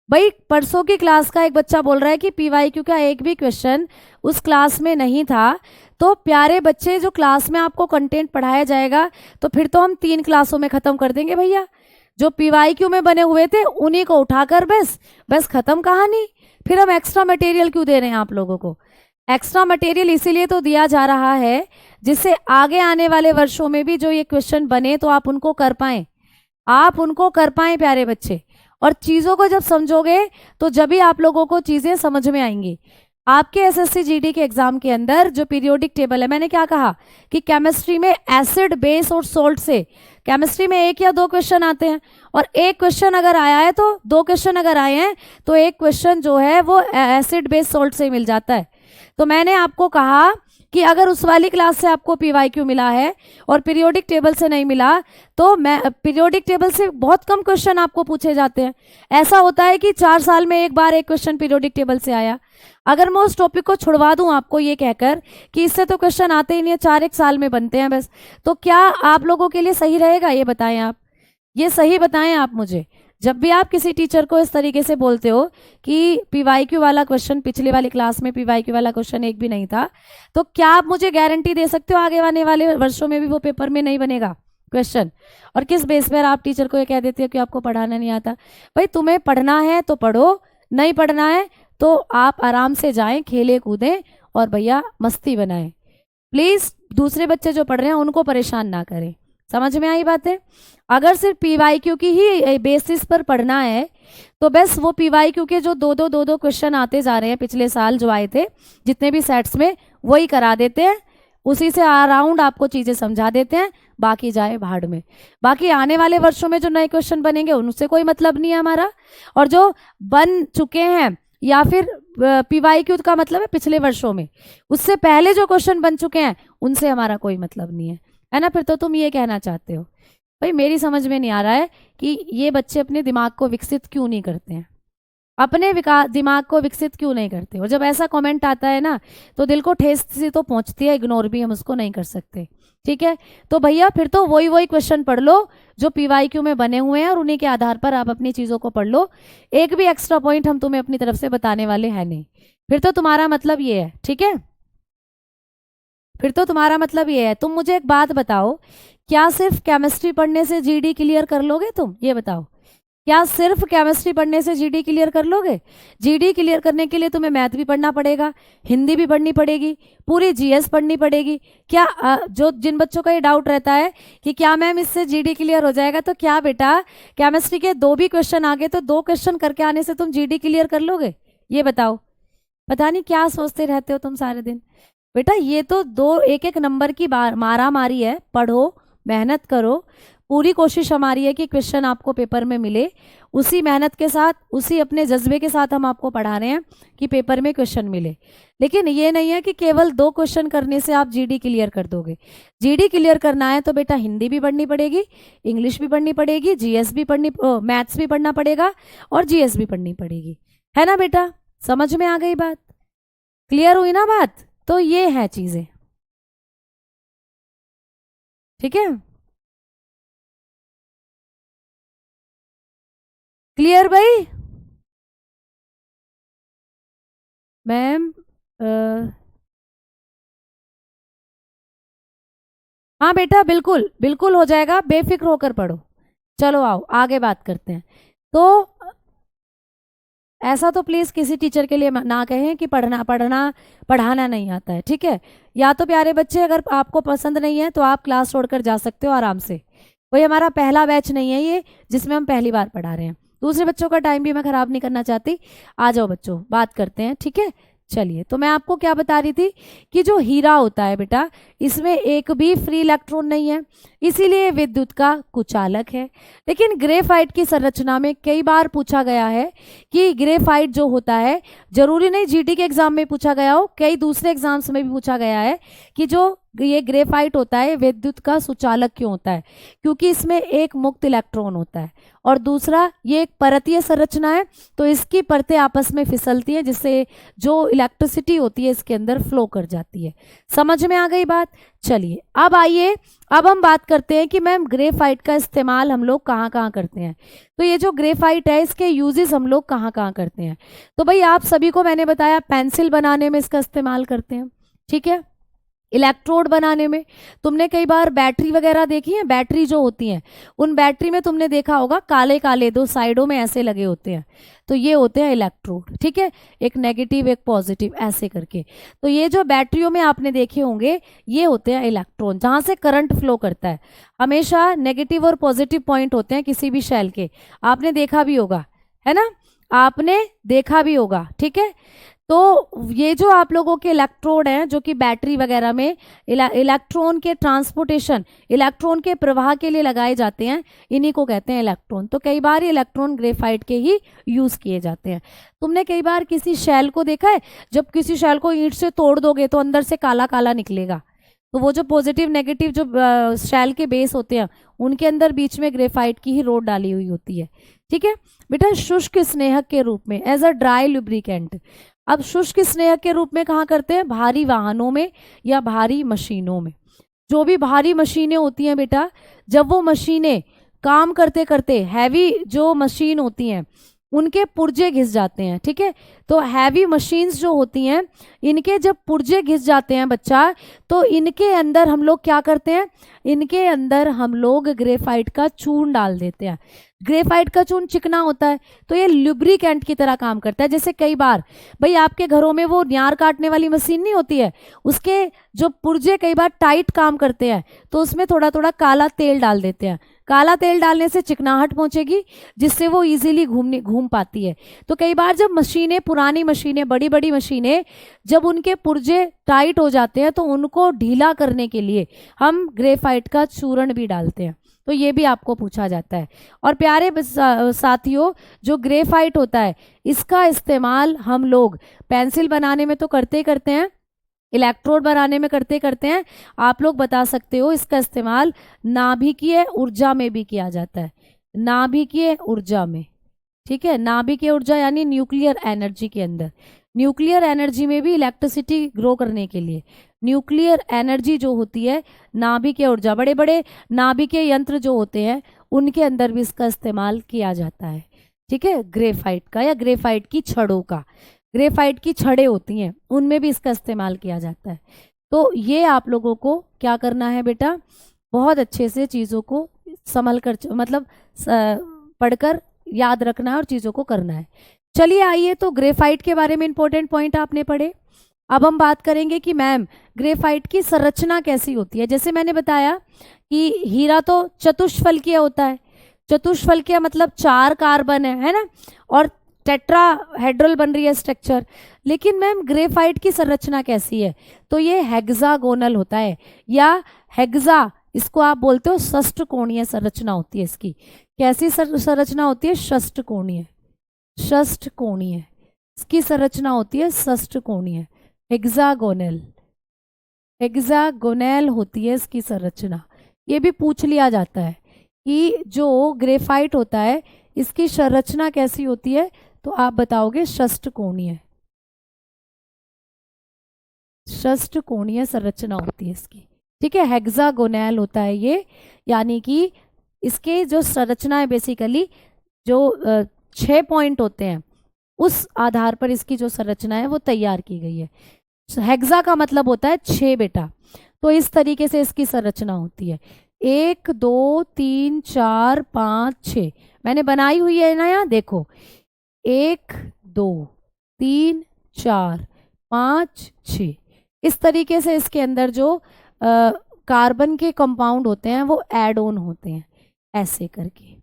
भाई परसों की क्लास का एक बच्चा बोल रहा है कि पीवाईक्यू का एक भी क्वेश्चन उस क्लास में नहीं था। तो प्यारे बच्चे, जो क्लास में आपको कंटेंट पढ़ाया जाएगा तो फिर तो हम 3 क्लासों में खत्म कर देंगे भैया। जो पीवाईक्यू में बने हुए थे उन्हीं को उठाकर बस खत्म कहानी। फिर हम एक्स्ट्रा मटेरियल क्यों दे रहे हैं आप लोगों को? एक्स्ट्रा मटेरियल इसीलिए तो दिया जा रहा है जिससे आगे आने वाले वर्षों में भी जो ये क्वेश्चन बने तो आप उनको कर पाएं। आप उनको कर पाए प्यारे बच्चे। और चीज़ों को जब समझोगे तो जब भी आप लोगों को चीज़ें समझ में आएंगी। आपके एसएससी जीडी के एग्जाम के अंदर जो पीरियोडिक टेबल है, मैंने क्या कहा कि केमिस्ट्री में एसिड, बेस और सोल्ट से केमिस्ट्री में 1 या 2 क्वेश्चन आते हैं, और एक क्वेश्चन अगर आया है तो 2 क्वेश्चन अगर आए हैं तो एक क्वेश्चन जो है वो एसिड, बेस, सोल्ट से मिल जाता है। तो मैंने आपको कहा कि अगर उस वाली क्लास से आपको पीवाईक्यू मिला है और पीरियोडिक टेबल से नहीं मिला, तो मैं पीरियोडिक टेबल से बहुत कम क्वेश्चन आपको पूछे जाते हैं। ऐसा होता है कि 4 साल में एक बार एक क्वेश्चन पीरियोडिक टेबल से आया। अगर मैं उस टॉपिक को छुड़वा दूं आपको ये कहकर कि इससे तो क्वेश्चन आते ही नहीं है, 4 साल में बनते हैं बस, तो क्या आप लोगों के लिए सही रहेगा? ये बताएं आप, ये सही बताएं आप मुझे। जब भी आप किसी टीचर को इस तरीके से बोलते हो कि पीवाईक्यू वाला क्वेश्चन, पिछले वाली क्लास में पीवाईक्यू वाला क्वेश्चन एक भी नहीं था, तो क्या आप मुझे गारंटी दे सकते हो आगे आने वाले वर्षों में भी वो पेपर में नहीं बनेगा क्वेश्चन? और किस बेस पर आप टीचर को ये कह देते हो कि आपको पढ़ाना नहीं आता? भाई तुम्हें पढ़ना है तो पढ़ो, नहीं पढ़ना है तो आप आराम से जाएं, खेले कूदें और भैया मस्ती बनाएं। प्लीज़ दूसरे बच्चे जो पढ़ रहे हैं उनको परेशान ना करें। समझ में आई बातें? अगर सिर्फ पीवाईक्यू की ही बेसिस पर पढ़ना है तो बस वो पीवाईक्यू के जो दो क्वेश्चन आते जा रहे हैं पिछले साल जो आए थे जितने भी सेट्स में, वही करा देते हैं, उसी से अराउंड आपको चीज़ें समझा देते हैं, बाकी जाए भाड़ में। बाकी आने वाले वर्षों में जो नए क्वेश्चन बनेंगे उनसे कोई मतलब नहीं है हमारा, और जो बन चुके हैं या फिर पीवाईक्यू का मतलब है पिछले वर्षों में, उससे पहले जो क्वेश्चन बन चुके हैं उनसे हमारा कोई मतलब नहीं है ना? फिर तो तुम ये कहना चाहते हो। भाई मेरी समझ में नहीं आ रहा है कि ये बच्चे अपने दिमाग को विकसित क्यों नहीं करते हैं, अपने दिमाग को विकसित क्यों नहीं करते हो। जब ऐसा कमेंट आता है ना तो दिल को ठेस सी तो पहुंचती है, इग्नोर भी हम उसको नहीं कर सकते। ठीक है, तो भैया फिर तो वही क्वेश्चन पढ़ लो जो पीवाईक्यू में बने हुए हैं और उन्हीं के आधार पर आप अपनी चीज़ों को पढ़ लो। एक भी एक्स्ट्रा पॉइंट हम तुम्हें अपनी तरफ से बताने वाले हैं नहीं। फिर तो तुम्हारा मतलब ये है, ठीक है, फिर तो तुम्हारा मतलब ये है। तुम मुझे एक बात बताओ, क्या सिर्फ केमिस्ट्री पढ़ने से जीडी क्लियर कर लोगे तुम? ये बताओ, क्या सिर्फ केमिस्ट्री पढ़ने से जीडी क्लियर कर लोगे? जीडी क्लियर करने के लिए तुम्हें मैथ भी पढ़ना पड़ेगा, हिंदी भी पढ़नी पड़ेगी, पूरी जीएस पढ़नी पड़ेगी। क्या जो जिन बच्चों का ये डाउट रहता है कि क्या मैम इससे जीडी क्लियर हो जाएगा, तो क्या बेटा केमिस्ट्री के 2 भी क्वेश्चन आ गए तो 2 क्वेश्चन करके आने से तुम जीडी क्लियर कर लोगे? ये बताओ। पता नहीं क्या सोचते रहते हो तुम सारे दिन। बेटा ये तो 2 एक नंबर की मारा मारी है। पढ़ो, मेहनत करो, पूरी कोशिश हमारी है कि क्वेश्चन आपको पेपर में मिले। उसी मेहनत के साथ, उसी अपने जज्बे के साथ हम आपको पढ़ा रहे हैं कि पेपर में क्वेश्चन मिले। लेकिन ये नहीं है कि केवल 2 क्वेश्चन करने से आप जीडी क्लियर कर दोगे। जीडी क्लियर करना है तो बेटा हिंदी भी पढ़नी पड़ेगी, इंग्लिश भी पढ़नी पड़ेगी, जीएस भी पढ़नी, मैथ्स भी पढ़ना पड़ेगा और जीएस भी पढ़नी पड़ेगी, है ना बेटा? समझ में आ गई बात? क्लियर हुई ना बात? तो ये है चीजें, ठीक है, क्लियर भाई? मैम हाँ बेटा, बिल्कुल बिल्कुल हो जाएगा, बेफिक्र होकर पढ़ो। चलो आओ आगे बात करते हैं। तो ऐसा तो प्लीज़ किसी टीचर के लिए ना कहें कि पढ़ाना नहीं आता है, ठीक है? या तो प्यारे बच्चे अगर आपको पसंद नहीं है तो आप क्लास छोड़कर जा सकते हो आराम से। कोई हमारा पहला बैच नहीं है ये जिसमें हम पहली बार पढ़ा रहे हैं। दूसरे बच्चों का टाइम भी मैं ख़राब नहीं करना चाहती। आ जाओ बच्चों, बात करते हैं, ठीक है? चलिए, तो मैं आपको क्या बता रही थी कि जो हीरा होता है बेटा, इसमें एक भी फ्री इलेक्ट्रॉन नहीं है, इसीलिए विद्युत का कुचालक है। लेकिन ग्रेफाइट की संरचना में कई बार पूछा गया है कि ग्रेफाइट जो होता है, जरूरी नहीं जीडी के एग्जाम में पूछा गया हो, कई दूसरे एग्जाम्स में भी पूछा गया है कि जो ये ग्रेफाइट होता है विद्युत का सुचालक क्यों होता है? क्योंकि इसमें एक मुक्त इलेक्ट्रॉन होता है और दूसरा ये एक परतीय संरचना है, तो इसकी परतें आपस में फिसलती हैं जिससे जो इलेक्ट्रिसिटी होती है इसके अंदर फ्लो कर जाती है। समझ में आ गई बात? चलिए अब आइए, अब हम बात करते हैं कि मैम ग्रेफाइट का इस्तेमाल हम लोग कहाँ कहाँ करते हैं। तो ये जो ग्रेफाइट है इसके यूजेस हम लोग कहाँ कहाँ करते हैं। तो भाई आप सभी को मैंने बताया पेंसिल बनाने में इसका इस्तेमाल करते हैं, ठीक है? इलेक्ट्रोड बनाने में। तुमने कई बार बैटरी वगैरह देखी है, बैटरी जो होती हैं उन बैटरी में तुमने देखा होगा काले काले दो साइडों में ऐसे लगे होते हैं, तो ये होते हैं इलेक्ट्रोड। ठीक है, एक नेगेटिव एक पॉजिटिव ऐसे करके। तो ये जो बैटरियों में आपने देखे होंगे ये होते हैं इलेक्ट्रॉन, जहाँ से करंट फ्लो करता है। हमेशा नेगेटिव और पॉजिटिव पॉइंट होते हैं किसी भी शेल के, आपने देखा भी होगा, है ना, आपने देखा भी होगा। ठीक है, तो ये जो आप लोगों के इलेक्ट्रोड हैं जो कि बैटरी वगैरह में इलेक्ट्रॉन के ट्रांसपोर्टेशन, इलेक्ट्रॉन के प्रवाह के लिए लगाए जाते हैं, इन्हीं को कहते हैं इलेक्ट्रॉन। तो कई बार ये इलेक्ट्रॉन ग्रेफाइट के ही यूज़ किए जाते हैं। तुमने कई बार किसी शेल को देखा है, जब किसी शेल को ईंट से तोड़ दोगे तो अंदर से काला काला निकलेगा, तो वो जो पॉजिटिव नेगेटिव जो शेल के बेस होते हैं उनके अंदर बीच में ग्रेफाइट की ही रोड डाली हुई होती है। ठीक है बेटा, शुष्क स्नेहक के रूप में, एज अ ड्राई लुब्रिकेंट। अब शुष्क स्नेहक के रूप में कहाँ करते हैं, भारी वाहनों में या भारी मशीनों में। जो भी भारी मशीनें होती हैं बेटा, जब वो मशीनें काम करते करते, हैवी जो मशीन होती हैं उनके पुर्जे घिस जाते हैं। ठीक है, तो हैवी मशीन्स जो होती हैं इनके जब पुर्जे घिस जाते हैं बच्चा, तो इनके अंदर हम लोग क्या करते हैं, इनके अंदर हम लोग ग्रेफाइट का चूर्ण डाल देते हैं। ग्रेफाइट का चूर्ण चिकना होता है तो ये लुब्रिकेंट की तरह काम करता है। जैसे कई बार भाई आपके घरों में वो न्यार काटने वाली मशीन नहीं होती है, उसके जो पुर्जे कई बार टाइट काम करते हैं तो उसमें थोड़ा थोड़ा काला तेल डाल देते हैं। काला तेल डालने से चिकनाहट पहुंचेगी, जिससे वो इजीली घूम पाती है। तो कई बार जब मशीनें, पुरानी मशीनें, बड़ी बड़ी मशीनें, जब उनके पुर्जे टाइट हो जाते हैं तो उनको ढीला करने के लिए हम ग्रेफाइट का चूर्ण भी डालते हैं। तो ये भी आपको पूछा जाता है। और प्यारे साथियों, जो ग्रेफाइट होता है इसका इस्तेमाल हम लोग पेंसिल बनाने में तो करते ही करते हैं, इलेक्ट्रोड बनाने में करते करते हैं, आप लोग बता सकते हो इसका इस्तेमाल नाभिकीय ऊर्जा में भी किया जाता है। नाभिकीय ऊर्जा में, ठीक है, नाभिकीय ऊर्जा यानी न्यूक्लियर एनर्जी के अंदर, न्यूक्लियर एनर्जी में भी इलेक्ट्रिसिटी ग्रो करने के लिए न्यूक्लियर एनर्जी जो होती है, नाभिकीय ऊर्जा, बड़े बड़े नाभिकीय यंत्र जो होते हैं उनके अंदर भी इसका इस्तेमाल किया जाता है। ठीक है, ग्रेफाइट का या ग्रेफाइट की छड़ों का, ग्रेफाइट की छड़ें होती हैं उनमें भी इसका इस्तेमाल किया जाता है। तो ये आप लोगों को क्या करना है बेटा, बहुत अच्छे से चीज़ों को संभल कर, मतलब पढ़कर याद रखना है और चीज़ों को करना है। चलिए आइए, तो ग्रेफाइट के बारे में इंपॉर्टेंट पॉइंट आपने पढ़े। अब हम बात करेंगे कि मैम ग्रेफाइट की संरचना कैसी होती है। जैसे मैंने बताया कि हीरा तो चतुष्फलकीय होता है, चतुष्फलकीय मतलब 4 कार्बन है ना, और टेट्राहेड्रल बन रही है स्ट्रक्चर। लेकिन मैम ग्रेफाइट की संरचना कैसी है, तो ये हेक्सागोनल होता है, या हेक्सा इसको आप बोलते हो षष्ठकोणीय संरचना होती है इसकी। कैसी संरचना होती है, षष्ठकोणीय, षष्ठकोणीय इसकी संरचना होती है, षष्ठकोणीय, हेक्सागोनल, हेक्सागोनल होती है इसकी संरचना। ये भी पूछ लिया जाता है कि जो ग्रेफाइट होता है इसकी संरचना कैसी होती है, तो आप बताओगे षष्ठकोणीय, षष्ठकोणीय संरचना होती है इसकी। ठीक है, हेक्सागोनल होता है ये, यानी कि इसके जो संरचना है बेसिकली जो 6 पॉइंट होते हैं उस आधार पर इसकी जो संरचना है वो तैयार की गई है। हेक्सा का मतलब होता है 6 बेटा, तो इस तरीके से इसकी संरचना होती है। 1 2 3 4 5 6 मैंने बनाई हुई है ना, यहाँ देखो 1 2 3 4 5 6, इस तरीके से इसके अंदर जो कार्बन के कंपाउंड होते हैं वो ऐड ऑन होते हैं ऐसे करके।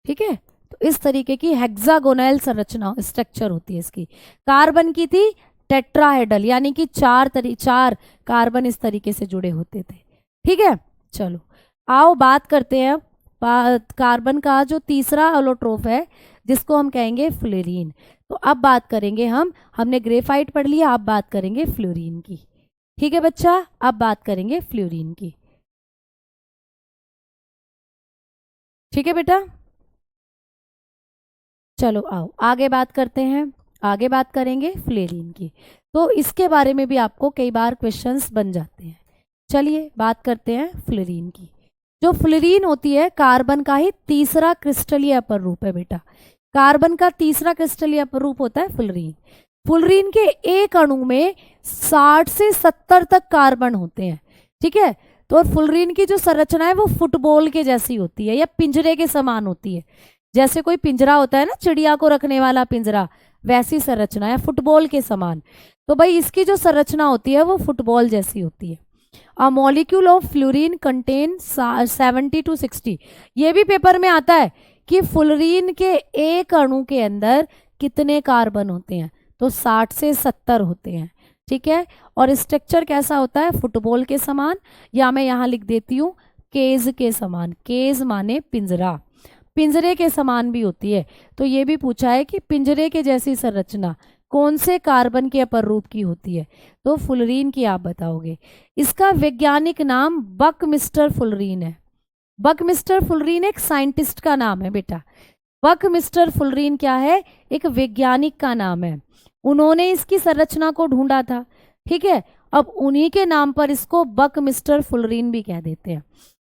ठीक है, तो इस तरीके की हेक्सागोनल संरचना स्ट्रक्चर होती है इसकी। कार्बन की थी टेट्राहेड्रल, यानी कि 4 कार्बन इस तरीके से जुड़े होते थे। ठीक है, चलो आओ बात करते हैं कार्बन का जो तीसरा एलोट्रोप है जिसको हम कहेंगे फ्लोरीन। तो अब बात करेंगे हमने ग्रेफाइट पढ़ लिया, अब बात करेंगे फ्लोरीन की। ठीक है बच्चा, अब बात करेंगे फ्लोरीन की। ठीक है बेटा, चलो आओ आगे बात करते हैं, आगे बात करेंगे फ्लोरीन की। तो इसके बारे में भी आपको कई बार क्वेश्चंस बन जाते हैं। चलिए बात करते हैं फ्लोरीन की। जो फ्लोरीन होती है कार्बन का ही तीसरा क्रिस्टलीय अपर रूप है बेटा, कार्बन का तीसरा क्रिस्टलीय अपर रूप होता है फ्लोरीन। फुलरीन के एक अणु में 60 से 70 तक कार्बन होते हैं, ठीक है। तो और फुलरीन की जो संरचना है वो फुटबॉल के जैसी होती है या पिंजरे के समान होती है। जैसे कोई पिंजरा होता है ना, चिड़िया को रखने वाला पिंजरा, वैसी संरचना है फुटबॉल के समान। तो भाई इसकी जो संरचना होती है वो फुटबॉल जैसी होती है। A molecule of fluorine contain 70 to 60। ये भी पेपर में आता है कि फुलरीन के एक अणु के अंदर कितने कार्बन होते हैं, तो 60 से 70 होते हैं, ठीक है। और स्ट्रक्चर कैसा होता है, फुटबॉल के समान, या मैं यहाँ लिख देती हूँ केज के समान। केज माने पिंजरा, पिंजरे के समान भी होती है। तो ये भी पूछा है कि पिंजरे के जैसी संरचना कौन से कार्बन के अपर रूप की होती है, तो फुलरीन की आप बताओगे। इसका वैज्ञानिक नाम बकमिस्टर फुलरीन है। बकमिस्टर फुलरीन एक साइंटिस्ट का नाम है बेटा। बकमिस्टर फुलरीन क्या है, एक वैज्ञानिक का नाम है। उन्होंने इसकी संरचना को ढूंढा था, ठीक है। अब उन्हीं के नाम पर इसको बकमिस्टर फुलरीन भी कह देते हैं।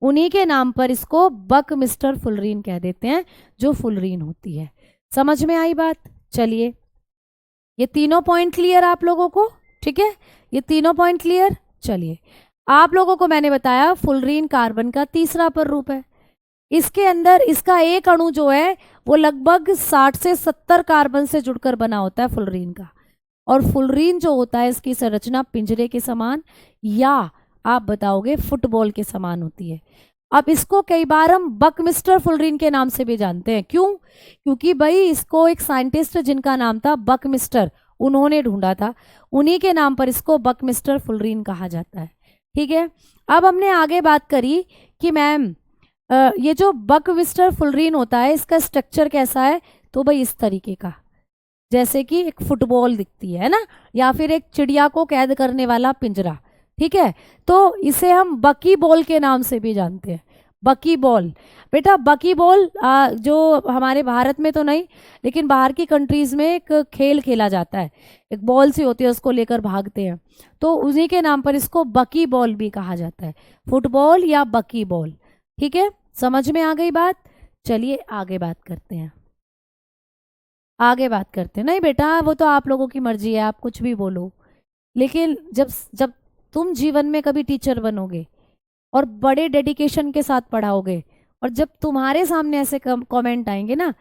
उन्हीं के नाम पर इसको बकमिस्टर फुलरीन कह देते हैं, जो फुलरीन होती है। समझ में आई बात? चलिए, ये तीनों पॉइंट क्लियर आप लोगों को, ठीक है। ये तीनों पॉइंट क्लियर। चलिए, आप लोगों को मैंने बताया फुलरीन कार्बन का तीसरा अपर रूप है। इसके अंदर इसका एक अणु जो है वो लगभग 60 से 70 कार्बन से जुड़कर बना होता है फुलरीन का। और फुलरीन जो होता है इसकी संरचना पिंजरे के समान या आप बताओगे फुटबॉल के समान होती है। अब इसको कई बार हम बकमिस्टर फुलरीन के नाम से भी जानते हैं। क्यों? क्योंकि भाई इसको एक साइंटिस्ट जिनका नाम था बकमिस्टर, उन्होंने ढूंढा था, उन्हीं के नाम पर इसको बकमिस्टर फुलरीन कहा जाता है, ठीक है। अब हमने आगे बात करी कि मैम ये जो बकमिस्टर फुलरीन होता है इसका स्ट्रक्चर कैसा है, तो भाई इस तरीके का, जैसे कि एक फुटबॉल दिखती है ना, या फिर एक चिड़िया को कैद करने वाला पिंजरा, ठीक है। तो इसे हम बकी बॉल के नाम से भी जानते हैं। बकी बॉल बेटा, बकी बॉल जो हमारे भारत में तो नहीं, लेकिन बाहर की कंट्रीज में एक खेल खेला जाता है, एक बॉल सी होती है उसको लेकर भागते हैं, तो उन्हीं के नाम पर इसको बकी बॉल भी कहा जाता है, फुटबॉल या बकी बॉल, ठीक है। समझ में आ गई बात? चलिए आगे बात करते हैं। आगे बात करते हैं। नहीं बेटा, वो तो आप लोगों की मर्जी है, आप कुछ भी बोलो, लेकिन जब जब तुम जीवन में कभी टीचर बनोगे और बड़े डेडिकेशन के साथ पढ़ाओगे, और जब तुम्हारे सामने ऐसे कमेंट आएंगे ना,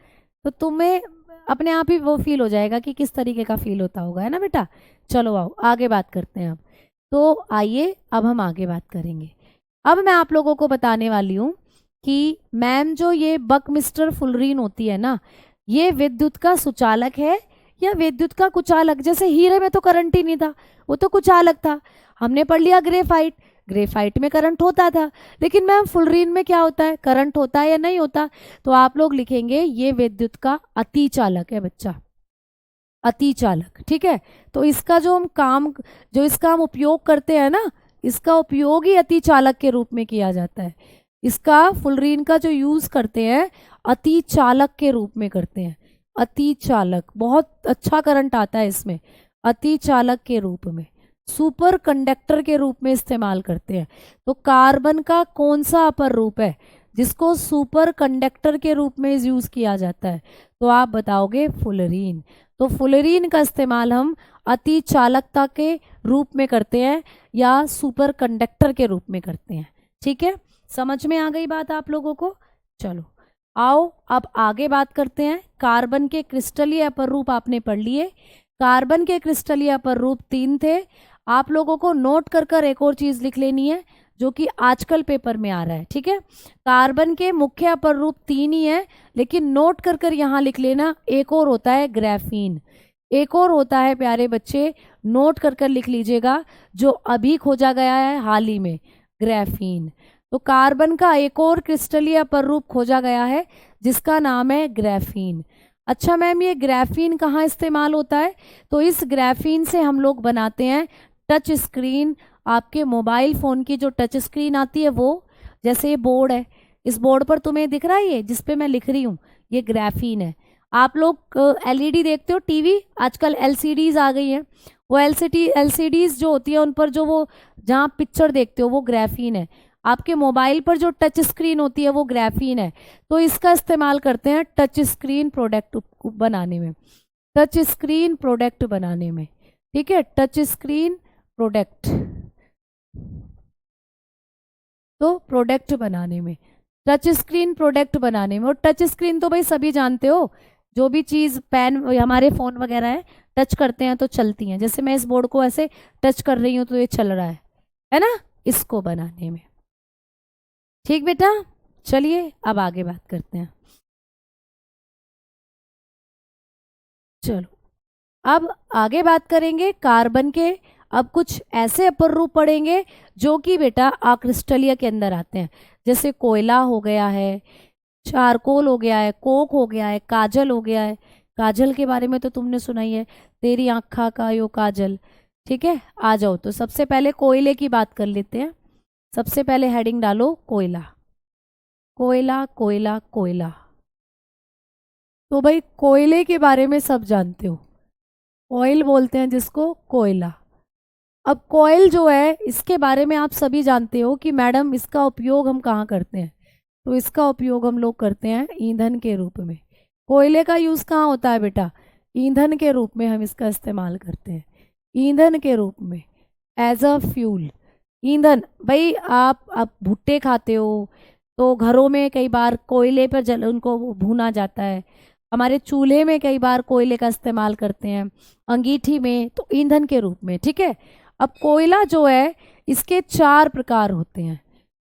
तो तुम्हें अपने आप ही वो फील हो जाएगा कि किस तरीके का फील होता होगा, है ना बेटा। चलो आओ आगे बात करते हैं अब। तो आइए अब हम आगे बात करेंगे। अब मैं आप लोगों को बताने वाली हूँ कि मैम जो ये बकमिस्टर फुलरीन होती है ना, ये विद्युत का सुचालक है या विद्युत का कुचालक। जैसे हीरे में तो करंट ही नहीं था, वो तो कुचालक था। हमने पढ़ लिया ग्रेफाइट, ग्रेफाइट में करंट होता था, लेकिन मैम फुलरीन में क्या होता है, करंट होता है या नहीं होता? तो आप लोग लिखेंगे ये विद्युत का अतिचालक है बच्चा, अतिचालक, ठीक है। तो इसका जो इसका हम उपयोग करते हैं ना, इसका उपयोग ही अतिचालक के रूप में किया जाता है। इसका फुलरीन का जो यूज करते हैं अतिचालक के रूप में करते हैं। अतिचालक, बहुत अच्छा करंट आता है इसमें, अतिचालक के रूप में, सुपर कंडक्टर के रूप में इस्तेमाल करते हैं। तो कार्बन का कौन सा अपर रूप है जिसको सुपर कंडक्टर के रूप में यूज किया जाता है? तो आप बताओगे फुलरीन। तो फुलरीन का इस्तेमाल हम अतिचालकता के रूप में करते हैं या सुपर कंडक्टर के रूप में करते हैं, ठीक है। समझ में आ गई बात आप लोगों को? चलो आओ अब आगे बात करते हैं। कार्बन के क्रिस्टलीय अपर रूप आपने पढ़ लिए। कार्बन के क्रिस्टलीय अपर रूप 3 थे। आप लोगों को नोट कर कर एक और चीज लिख लेनी है जो कि आजकल पेपर में आ रहा है, ठीक है। कार्बन के मुख्य अपर रूप 3 ही है, लेकिन नोट कर कर यहाँ लिख लेना, एक और होता है ग्राफीन। एक और होता है प्यारे बच्चे, नोट कर कर लिख लीजिएगा, जो अभी खोजा गया है हाल ही में, ग्राफीन। तो कार्बन का एक और क्रिस्टलीय अपर रूप खोजा गया है जिसका नाम है ग्राफीन। अच्छा मैम, ये ग्राफीन कहाँ इस्तेमाल होता है? तो इस ग्राफीन से हम लोग बनाते हैं टच स्क्रीन। आपके मोबाइल फ़ोन की जो टच स्क्रीन आती है वो, जैसे ये बोर्ड है, इस बोर्ड पर तुम्हें दिख रहा है ये जिस पे मैं लिख रही हूँ, ये ग्राफीन है। आप लोग एलईडी देखते हो, टीवी, आजकल एलसीडीज आ गई हैं, वो एलसीडीज जो होती है उन पर जो वो जहाँ पिक्चर देखते हो वो ग्राफीन है। आपके मोबाइल पर जो टच स्क्रीन होती है वो ग्राफीन है। तो इसका इस्तेमाल करते हैं टच स्क्रीन प्रोडक्ट बनाने में। टच स्क्रीन प्रोडक्ट बनाने में, ठीक है, टच स्क्रीन प्रोडक्ट, तो प्रोडक्ट बनाने में, टच स्क्रीन प्रोडक्ट बनाने में। और टच स्क्रीन तो भाई सभी जानते हो, जो भी चीज़ पेन हमारे फ़ोन वगैरह है टच करते हैं तो चलती हैं। जैसे मैं इस बोर्ड को ऐसे टच कर रही हूँ तो ये चल रहा है ना, इसको बनाने में। ठीक बेटा, चलिए अब आगे बात करते हैं। चलो अब आगे बात करेंगे कार्बन के। अब कुछ ऐसे अपर रूप पढ़ेंगे जो कि बेटा आक्रिस्टलीय के अंदर आते हैं। जैसे कोयला हो गया है, चारकोल हो गया है, कोक हो गया है, काजल हो गया है। काजल के बारे में तो तुमने सुना ही है, तेरी आँखा का यो काजल। ठीक है, आ जाओ तो सबसे पहले कोयले की बात कर लेते हैं। सबसे पहले हेडिंग डालो कोयला, कोयला कोयला कोयला। तो भाई कोयले के बारे में सब जानते हो, ऑयल बोलते हैं जिसको, कोयला। अब कोयल जो है इसके बारे में आप सभी जानते हो कि मैडम इसका उपयोग हम कहाँ करते हैं। तो इसका उपयोग हम लोग करते हैं ईंधन के रूप में। कोयले का यूज़ कहाँ होता है बेटा, ईंधन के रूप में हम इसका इस्तेमाल करते हैं, ईंधन के रूप में, एज अ फ्यूल। ईंधन भाई आप भुट्टे खाते हो तो घरों में कई बार कोयले पर जल उनको भूना जाता है। हमारे चूल्हे में कई बार कोयले का इस्तेमाल करते हैं, अंगीठी में, तो ईंधन के रूप में। ठीक है, अब कोयला जो है इसके 4 प्रकार होते हैं।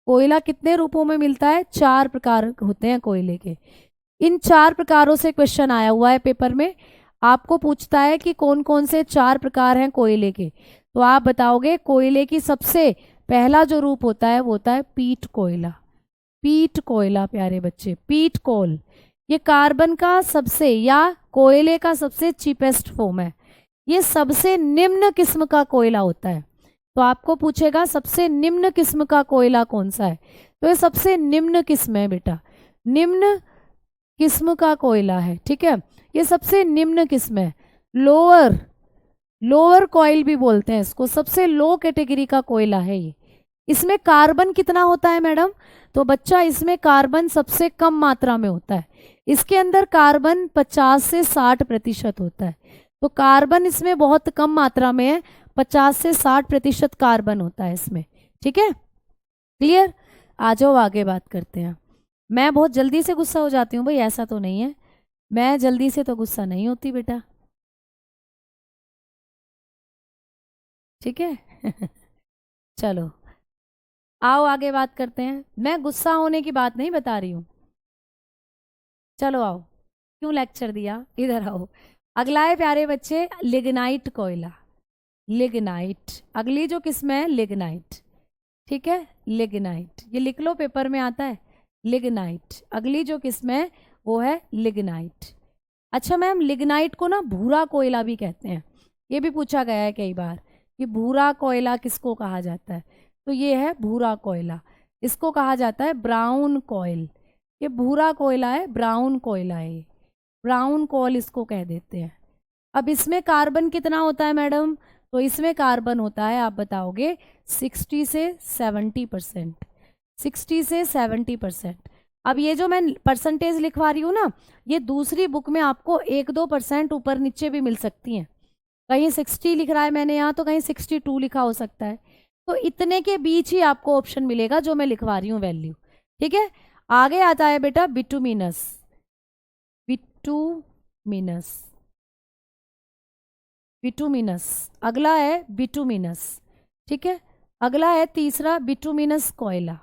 कोयला कितने रूपों में मिलता है, 4 प्रकार होते हैं कोयले के। इन 4 प्रकारों से क्वेश्चन आया हुआ है पेपर में। आपको पूछता है कि कौन कौन से 4 प्रकार हैं कोयले के, तो आप बताओगे कोयले की सबसे पहला जो रूप होता है वो होता है पीट कोयला। पीट कोयला प्यारे बच्चे, पीट कोल, ये कार्बन का सबसे या कोयले का सबसे चीपेस्ट फॉर्म है। ये सबसे निम्न किस्म का कोयला होता है। तो आपको पूछेगा सबसे निम्न किस्म का कोयला कौन सा है, तो ये सबसे निम्न किस्म है बेटा, निम्न किस्म का कोयला है। ठीक है, ये सबसे निम्न किस्म है। लोअर, लोअर कॉइल भी बोलते हैं इसको, सबसे लो कैटेगरी का कोयला है ये। इसमें कार्बन कितना होता है मैडम, तो बच्चा इसमें कार्बन सबसे कम मात्रा में होता है। इसके अंदर कार्बन 50 से 60% होता है। तो कार्बन इसमें बहुत कम मात्रा में है, 50 से 60% कार्बन होता है इसमें। ठीक है, क्लियर। आ जाओ आगे बात करते हैं। मैं बहुत जल्दी से गुस्सा हो जाती हूँ भाई, ऐसा तो नहीं है, मैं जल्दी से तो गुस्सा नहीं होती बेटा। ठीक है चलो आओ आगे बात करते हैं। मैं गुस्सा होने की बात नहीं बता रही हूँ, चलो आओ, क्यों लेक्चर दिया, इधर आओ। अगला है प्यारे बच्चे लिग्नाइट कोयला, लिग्नाइट। अगली जो किस्म है लिग्नाइट। ठीक है, लिग्नाइट, ये लिख लो पेपर में आता है, लिग्नाइट। अगली जो किस्म है वो है लिग्नाइट। अच्छा मैम, लिग्नाइट को ना भूरा कोयला भी कहते हैं, ये भी पूछा गया है कई बार कि भूरा कोयला किसको कहा जाता है। तो ये है भूरा कोयला, इसको कहा जाता है ब्राउन कोयल। ये भूरा कोयला है, ब्राउन कोयला है ये, ब्राउन कोयल इसको कह देते हैं। अब इसमें कार्बन कितना होता है मैडम, तो इसमें कार्बन होता है, आप बताओगे 60 से 70%, 60 से 70%। अब ये जो मैं परसेंटेज लिखवा रही हूँ ना, ये दूसरी बुक में आपको 1-2% ऊपर नीचे भी मिल सकती हैं। कहीं 60 लिख रहा है मैंने यहाँ, तो कहीं 62 लिखा हो सकता है। तो इतने के बीच ही आपको ऑप्शन मिलेगा जो मैं लिखवा रही हूँ वैल्यू। ठीक है, आगे आता है बेटा बिटुमिनस, बिटुमिनस, बिटुमिनस। अगला है बिटुमिनस। ठीक है, अगला है तीसरा बिटुमिनस कोयला,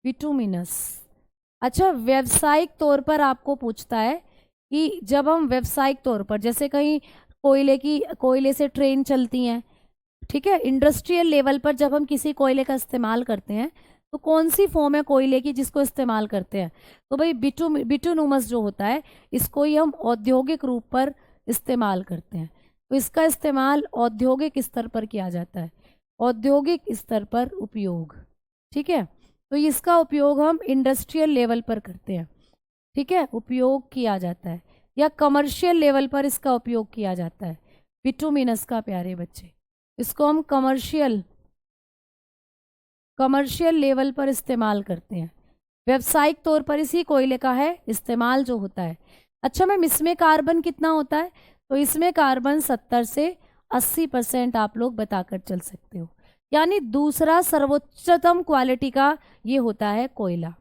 बिटुमिनस। अच्छा, व्यावसायिक तौर पर आपको पूछता है कि जब हम व्यावसायिक तौर पर, जैसे कहीं कोयले से ट्रेन चलती हैं, ठीक है, इंडस्ट्रियल लेवल पर जब हम किसी कोयले का इस्तेमाल करते हैं तो कौन सी फॉर्म है कोयले की जिसको इस्तेमाल करते हैं, तो भाई बिटुमिनस जो होता है इसको ही हम औद्योगिक रूप पर इस्तेमाल करते हैं। तो इसका इस्तेमाल औद्योगिक स्तर पर किया जाता है, औद्योगिक स्तर पर उपयोग। ठीक है, तो इसका उपयोग हम इंडस्ट्रियल लेवल पर करते हैं। ठीक है, उपयोग किया जाता है, या कमर्शियल लेवल पर इसका उपयोग किया जाता है बिटुमिनस का प्यारे बच्चे। इसको हम कमर्शियल लेवल पर इस्तेमाल करते हैं। व्यावसायिक तौर पर इसी कोयले का है इस्तेमाल जो होता है। अच्छा मैम इसमें कार्बन कितना होता है? तो इसमें कार्बन 70 से 80% आप लोग बताकर चल सकते हो। यानी दूसरा सर्वोच्चतम क्वालिटी का ये होता है कोयला।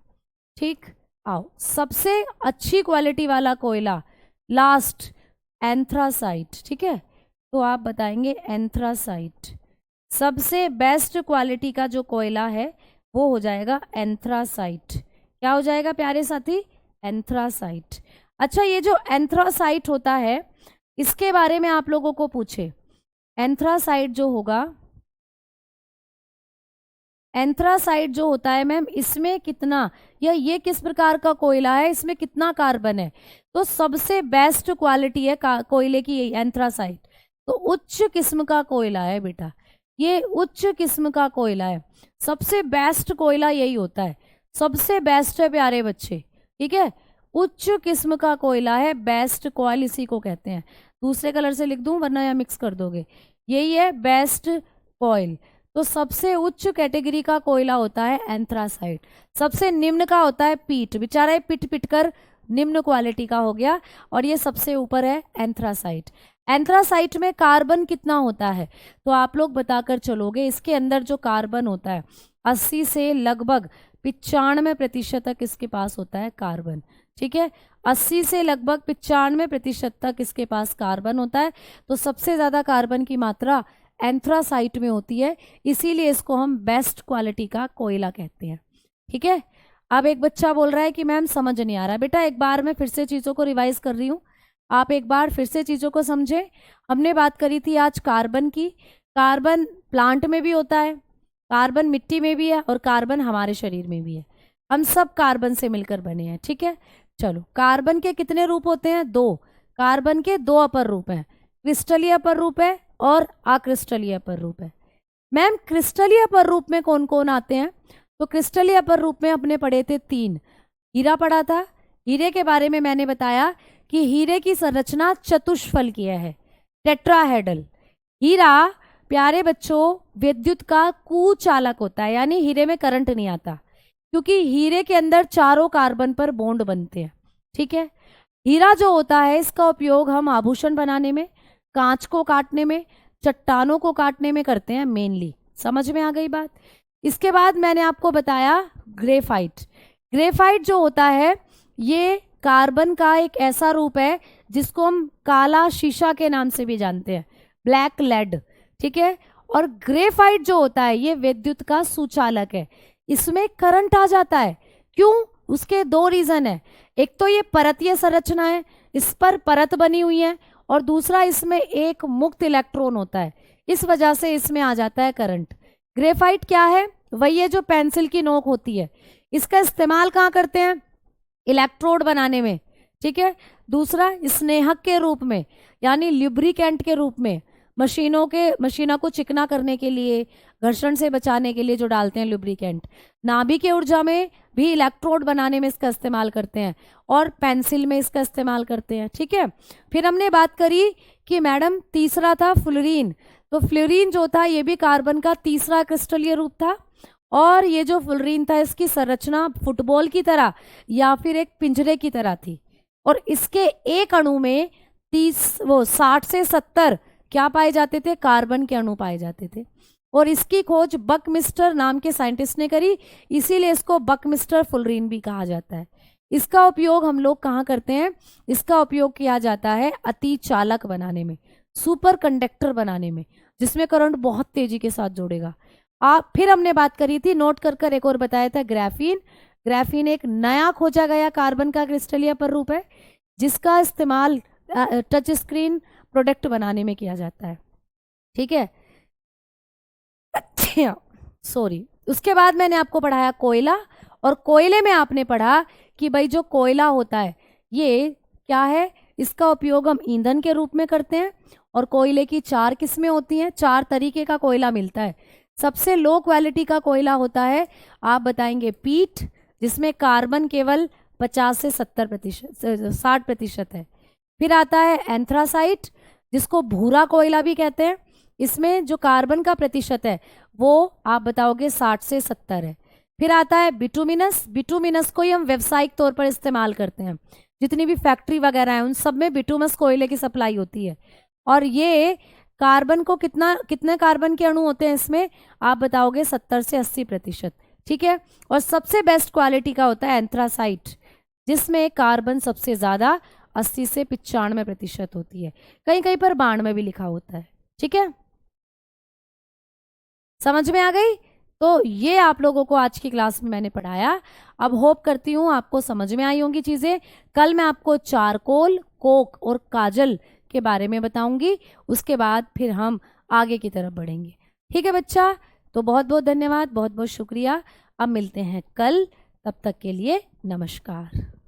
ठीक, आओ सबसे अच्छी क्वालिटी वाला कोयला लास्ट एंथ्रासाइट। ठीक है, तो आप बताएंगे एंथ्रासाइट। सबसे बेस्ट क्वालिटी का जो कोयला है वो हो जाएगा एंथ्रासाइट। क्या हो जाएगा प्यारे साथी? एंथ्रासाइट। अच्छा ये जो एंथ्रासाइट होता है इसके बारे में आप लोगों को पूछे, एंथ्रासाइट जो होगा, एंथ्रासाइट जो होता है मैम इसमें कितना, या ये किस प्रकार का कोयला है, इसमें कितना कार्बन है? तो सबसे बेस्ट क्वालिटी है कोयले की यही एंथ्रासाइट। तो उच्च किस्म का कोयला है बेटा, ये उच्च किस्म का कोयला है। सबसे बेस्ट कोयला यही होता है, सबसे बेस्ट है प्यारे बच्चे। ठीक है, उच्च किस्म का कोयला है, बेस्ट कॉइल इसी को कहते हैं। दूसरे कलर से लिख दूं वरना या मिक्स कर दोगे, यही है बेस्ट कॉइल। तो सबसे उच्च कैटेगरी का कोयला होता है एंथ्रासाइट। सबसे निम्न का होता है पीट, बेचारा पिट पिट कर निम्न क्वालिटी का हो गया, और ये सबसे ऊपर है एंथ्रासाइट। एंथ्रासाइट में कार्बन कितना होता है? तो आप लोग बताकर चलोगे, इसके अंदर जो कार्बन होता है 80 से लगभग 95% तक इसके पास होता है कार्बन। ठीक है, 80 से लगभग 95% तक इसके पास कार्बन होता है। तो सबसे ज़्यादा कार्बन की मात्रा एंथ्रासाइट में होती है, इसीलिए इसको हम बेस्ट क्वालिटी का कोयला कहते हैं। ठीक है, अब एक बच्चा बोल रहा है कि मैम समझ नहीं आ रहा। बेटा एक बार मैं फिर से चीज़ों को रिवाइज कर रही हूँ, आप एक बार फिर से चीज़ों को समझें। हमने बात करी थी आज कार्बन की। कार्बन प्लांट में भी होता है, कार्बन मिट्टी में भी है, और कार्बन हमारे शरीर में भी है। हम सब कार्बन से मिलकर बने हैं। ठीक है, चलो कार्बन के कितने रूप होते हैं? 2। कार्बन के 2 अपर रूप हैं, क्रिस्टलीय अपर रूप है और अक्रिस्टलीय अपर रूप है। मैम क्रिस्टलीय अपर रूप में कौन कौन आते हैं? तो क्रिस्टलीय अपर रूप में अपने पढ़े थे 3। हीरा पढ़ा था, हीरे के बारे में मैंने बताया कि हीरे की संरचना चतुष्फल की है, टेट्राहेड्रल। हीरा प्यारे बच्चों विद्युत का कुचालक होता है, यानी हीरे में करंट नहीं आता, क्योंकि हीरे के अंदर चारों कार्बन पर बॉन्ड बनते हैं। ठीक है, हीरा जो होता है इसका उपयोग हम आभूषण बनाने में, कांच को काटने में, चट्टानों को काटने में करते हैं मेनली। समझ में आ गई बात? इसके बाद मैंने आपको बताया ग्रेफाइट। ग्रेफाइट जो होता है ये कार्बन का एक ऐसा रूप है जिसको हम काला शीशा के नाम से भी जानते हैं, ब्लैक लेड। ठीक है, और ग्रेफाइट जो होता है ये विद्युत का सुचालक है, इसमें करंट आ जाता है। क्यों? उसके 2 रीजन है। एक तो ये परतीय संरचना है, इस पर परत बनी हुई है, और दूसरा इसमें एक मुक्त इलेक्ट्रॉन होता है, इस वजह से इसमें आ जाता है करंट। ग्रेफाइट क्या है? वही है जो पेंसिल की नोक होती है, इसका इस्तेमाल कहाँ करते हैं? इलेक्ट्रोड बनाने में। ठीक है, दूसरा स्नेहक के रूप में, यानी ल्यूब्रिकेंट के रूप में, मशीनों को चिकना करने के लिए, घर्षण से बचाने के लिए जो डालते हैं लुब्रिकेंट। नाभिकीय ऊर्जा में भी इलेक्ट्रोड बनाने में इसका इस्तेमाल करते हैं, और पेंसिल में इसका इस्तेमाल करते हैं। ठीक है, फिर हमने बात करी कि मैडम तीसरा था फ्लोरीन। तो फ्लोरीन जो था ये भी कार्बन का तीसरा क्रिस्टलीय रूप था, और ये जो फ्लोरीन था इसकी संरचना फुटबॉल की तरह या फिर एक पिंजरे की तरह थी, और इसके एक अणु में 60 से 70 क्या पाए जाते थे? कार्बन के अणु पाए जाते थे। और इसकी खोज बकमिस्टर नाम के साइंटिस्ट ने करी, इसीलिए इसको बकमिस्टर फ्लोरीन भी कहा जाता है। इसका उपयोग हम लोग कहाँ करते हैं? इसका उपयोग किया जाता है अति चालक बनाने में, सुपर कंडक्टर बनाने में, जिसमें करंट बहुत तेजी के साथ जोड़ेगा। फिर हमने बात करी थी, नोट कर एक और बताया था, ग्राफीन। ग्राफीन एक नया खोजा गया कार्बन का क्रिस्टलीय पर रूप है, जिसका इस्तेमाल टच स्क्रीन प्रोडक्ट बनाने में किया जाता है। ठीक है, अच्छा सॉरी। उसके बाद मैंने आपको पढ़ाया कोयला, और कोयले में आपने पढ़ा कि भाई जो कोयला होता है ये क्या है? इसका उपयोग हम ईंधन के रूप में करते हैं, और कोयले की 4 किस्में होती हैं, 4 तरीके का कोयला मिलता है। सबसे लो क्वालिटी का कोयला होता है, आप बताएंगे पीट, जिसमें कार्बन केवल 50 से 60% है। फिर आता है एंथ्रासाइट, जिसको भूरा कोयला भी कहते हैं, इसमें जो कार्बन का प्रतिशत है वो आप बताओगे 60 से 70 है। फिर आता है बिटुमिनस, बिटुमिनस को ही हम व्यावसायिक तौर पर इस्तेमाल करते हैं, जितनी भी फैक्ट्री वगैरह है उन सब में बिटुमस कोयले की सप्लाई होती है। और ये कार्बन को कितने कार्बन के अणु होते हैं इसमें, आप बताओगे 70 से 80%। ठीक है। और सबसे बेस्ट क्वालिटी का होता है एंथ्रासाइट, जिसमें कार्बन सबसे ज़्यादा 80 से 95% होती है। कहीं कहीं पर 92 भी लिखा होता है। ठीक है, समझ में आ गई। तो ये आप लोगों को आज की क्लास में मैंने पढ़ाया। अब होप करती हूँ आपको समझ में आई होंगी चीज़ें। कल मैं आपको चारकोल, कोक और काजल के बारे में बताऊंगी। उसके बाद फिर हम आगे की तरफ बढ़ेंगे। ठीक है बच्चा, तो बहुत बहुत धन्यवाद, बहुत बहुत शुक्रिया। अब मिलते हैं कल, तब तक के लिए नमस्कार।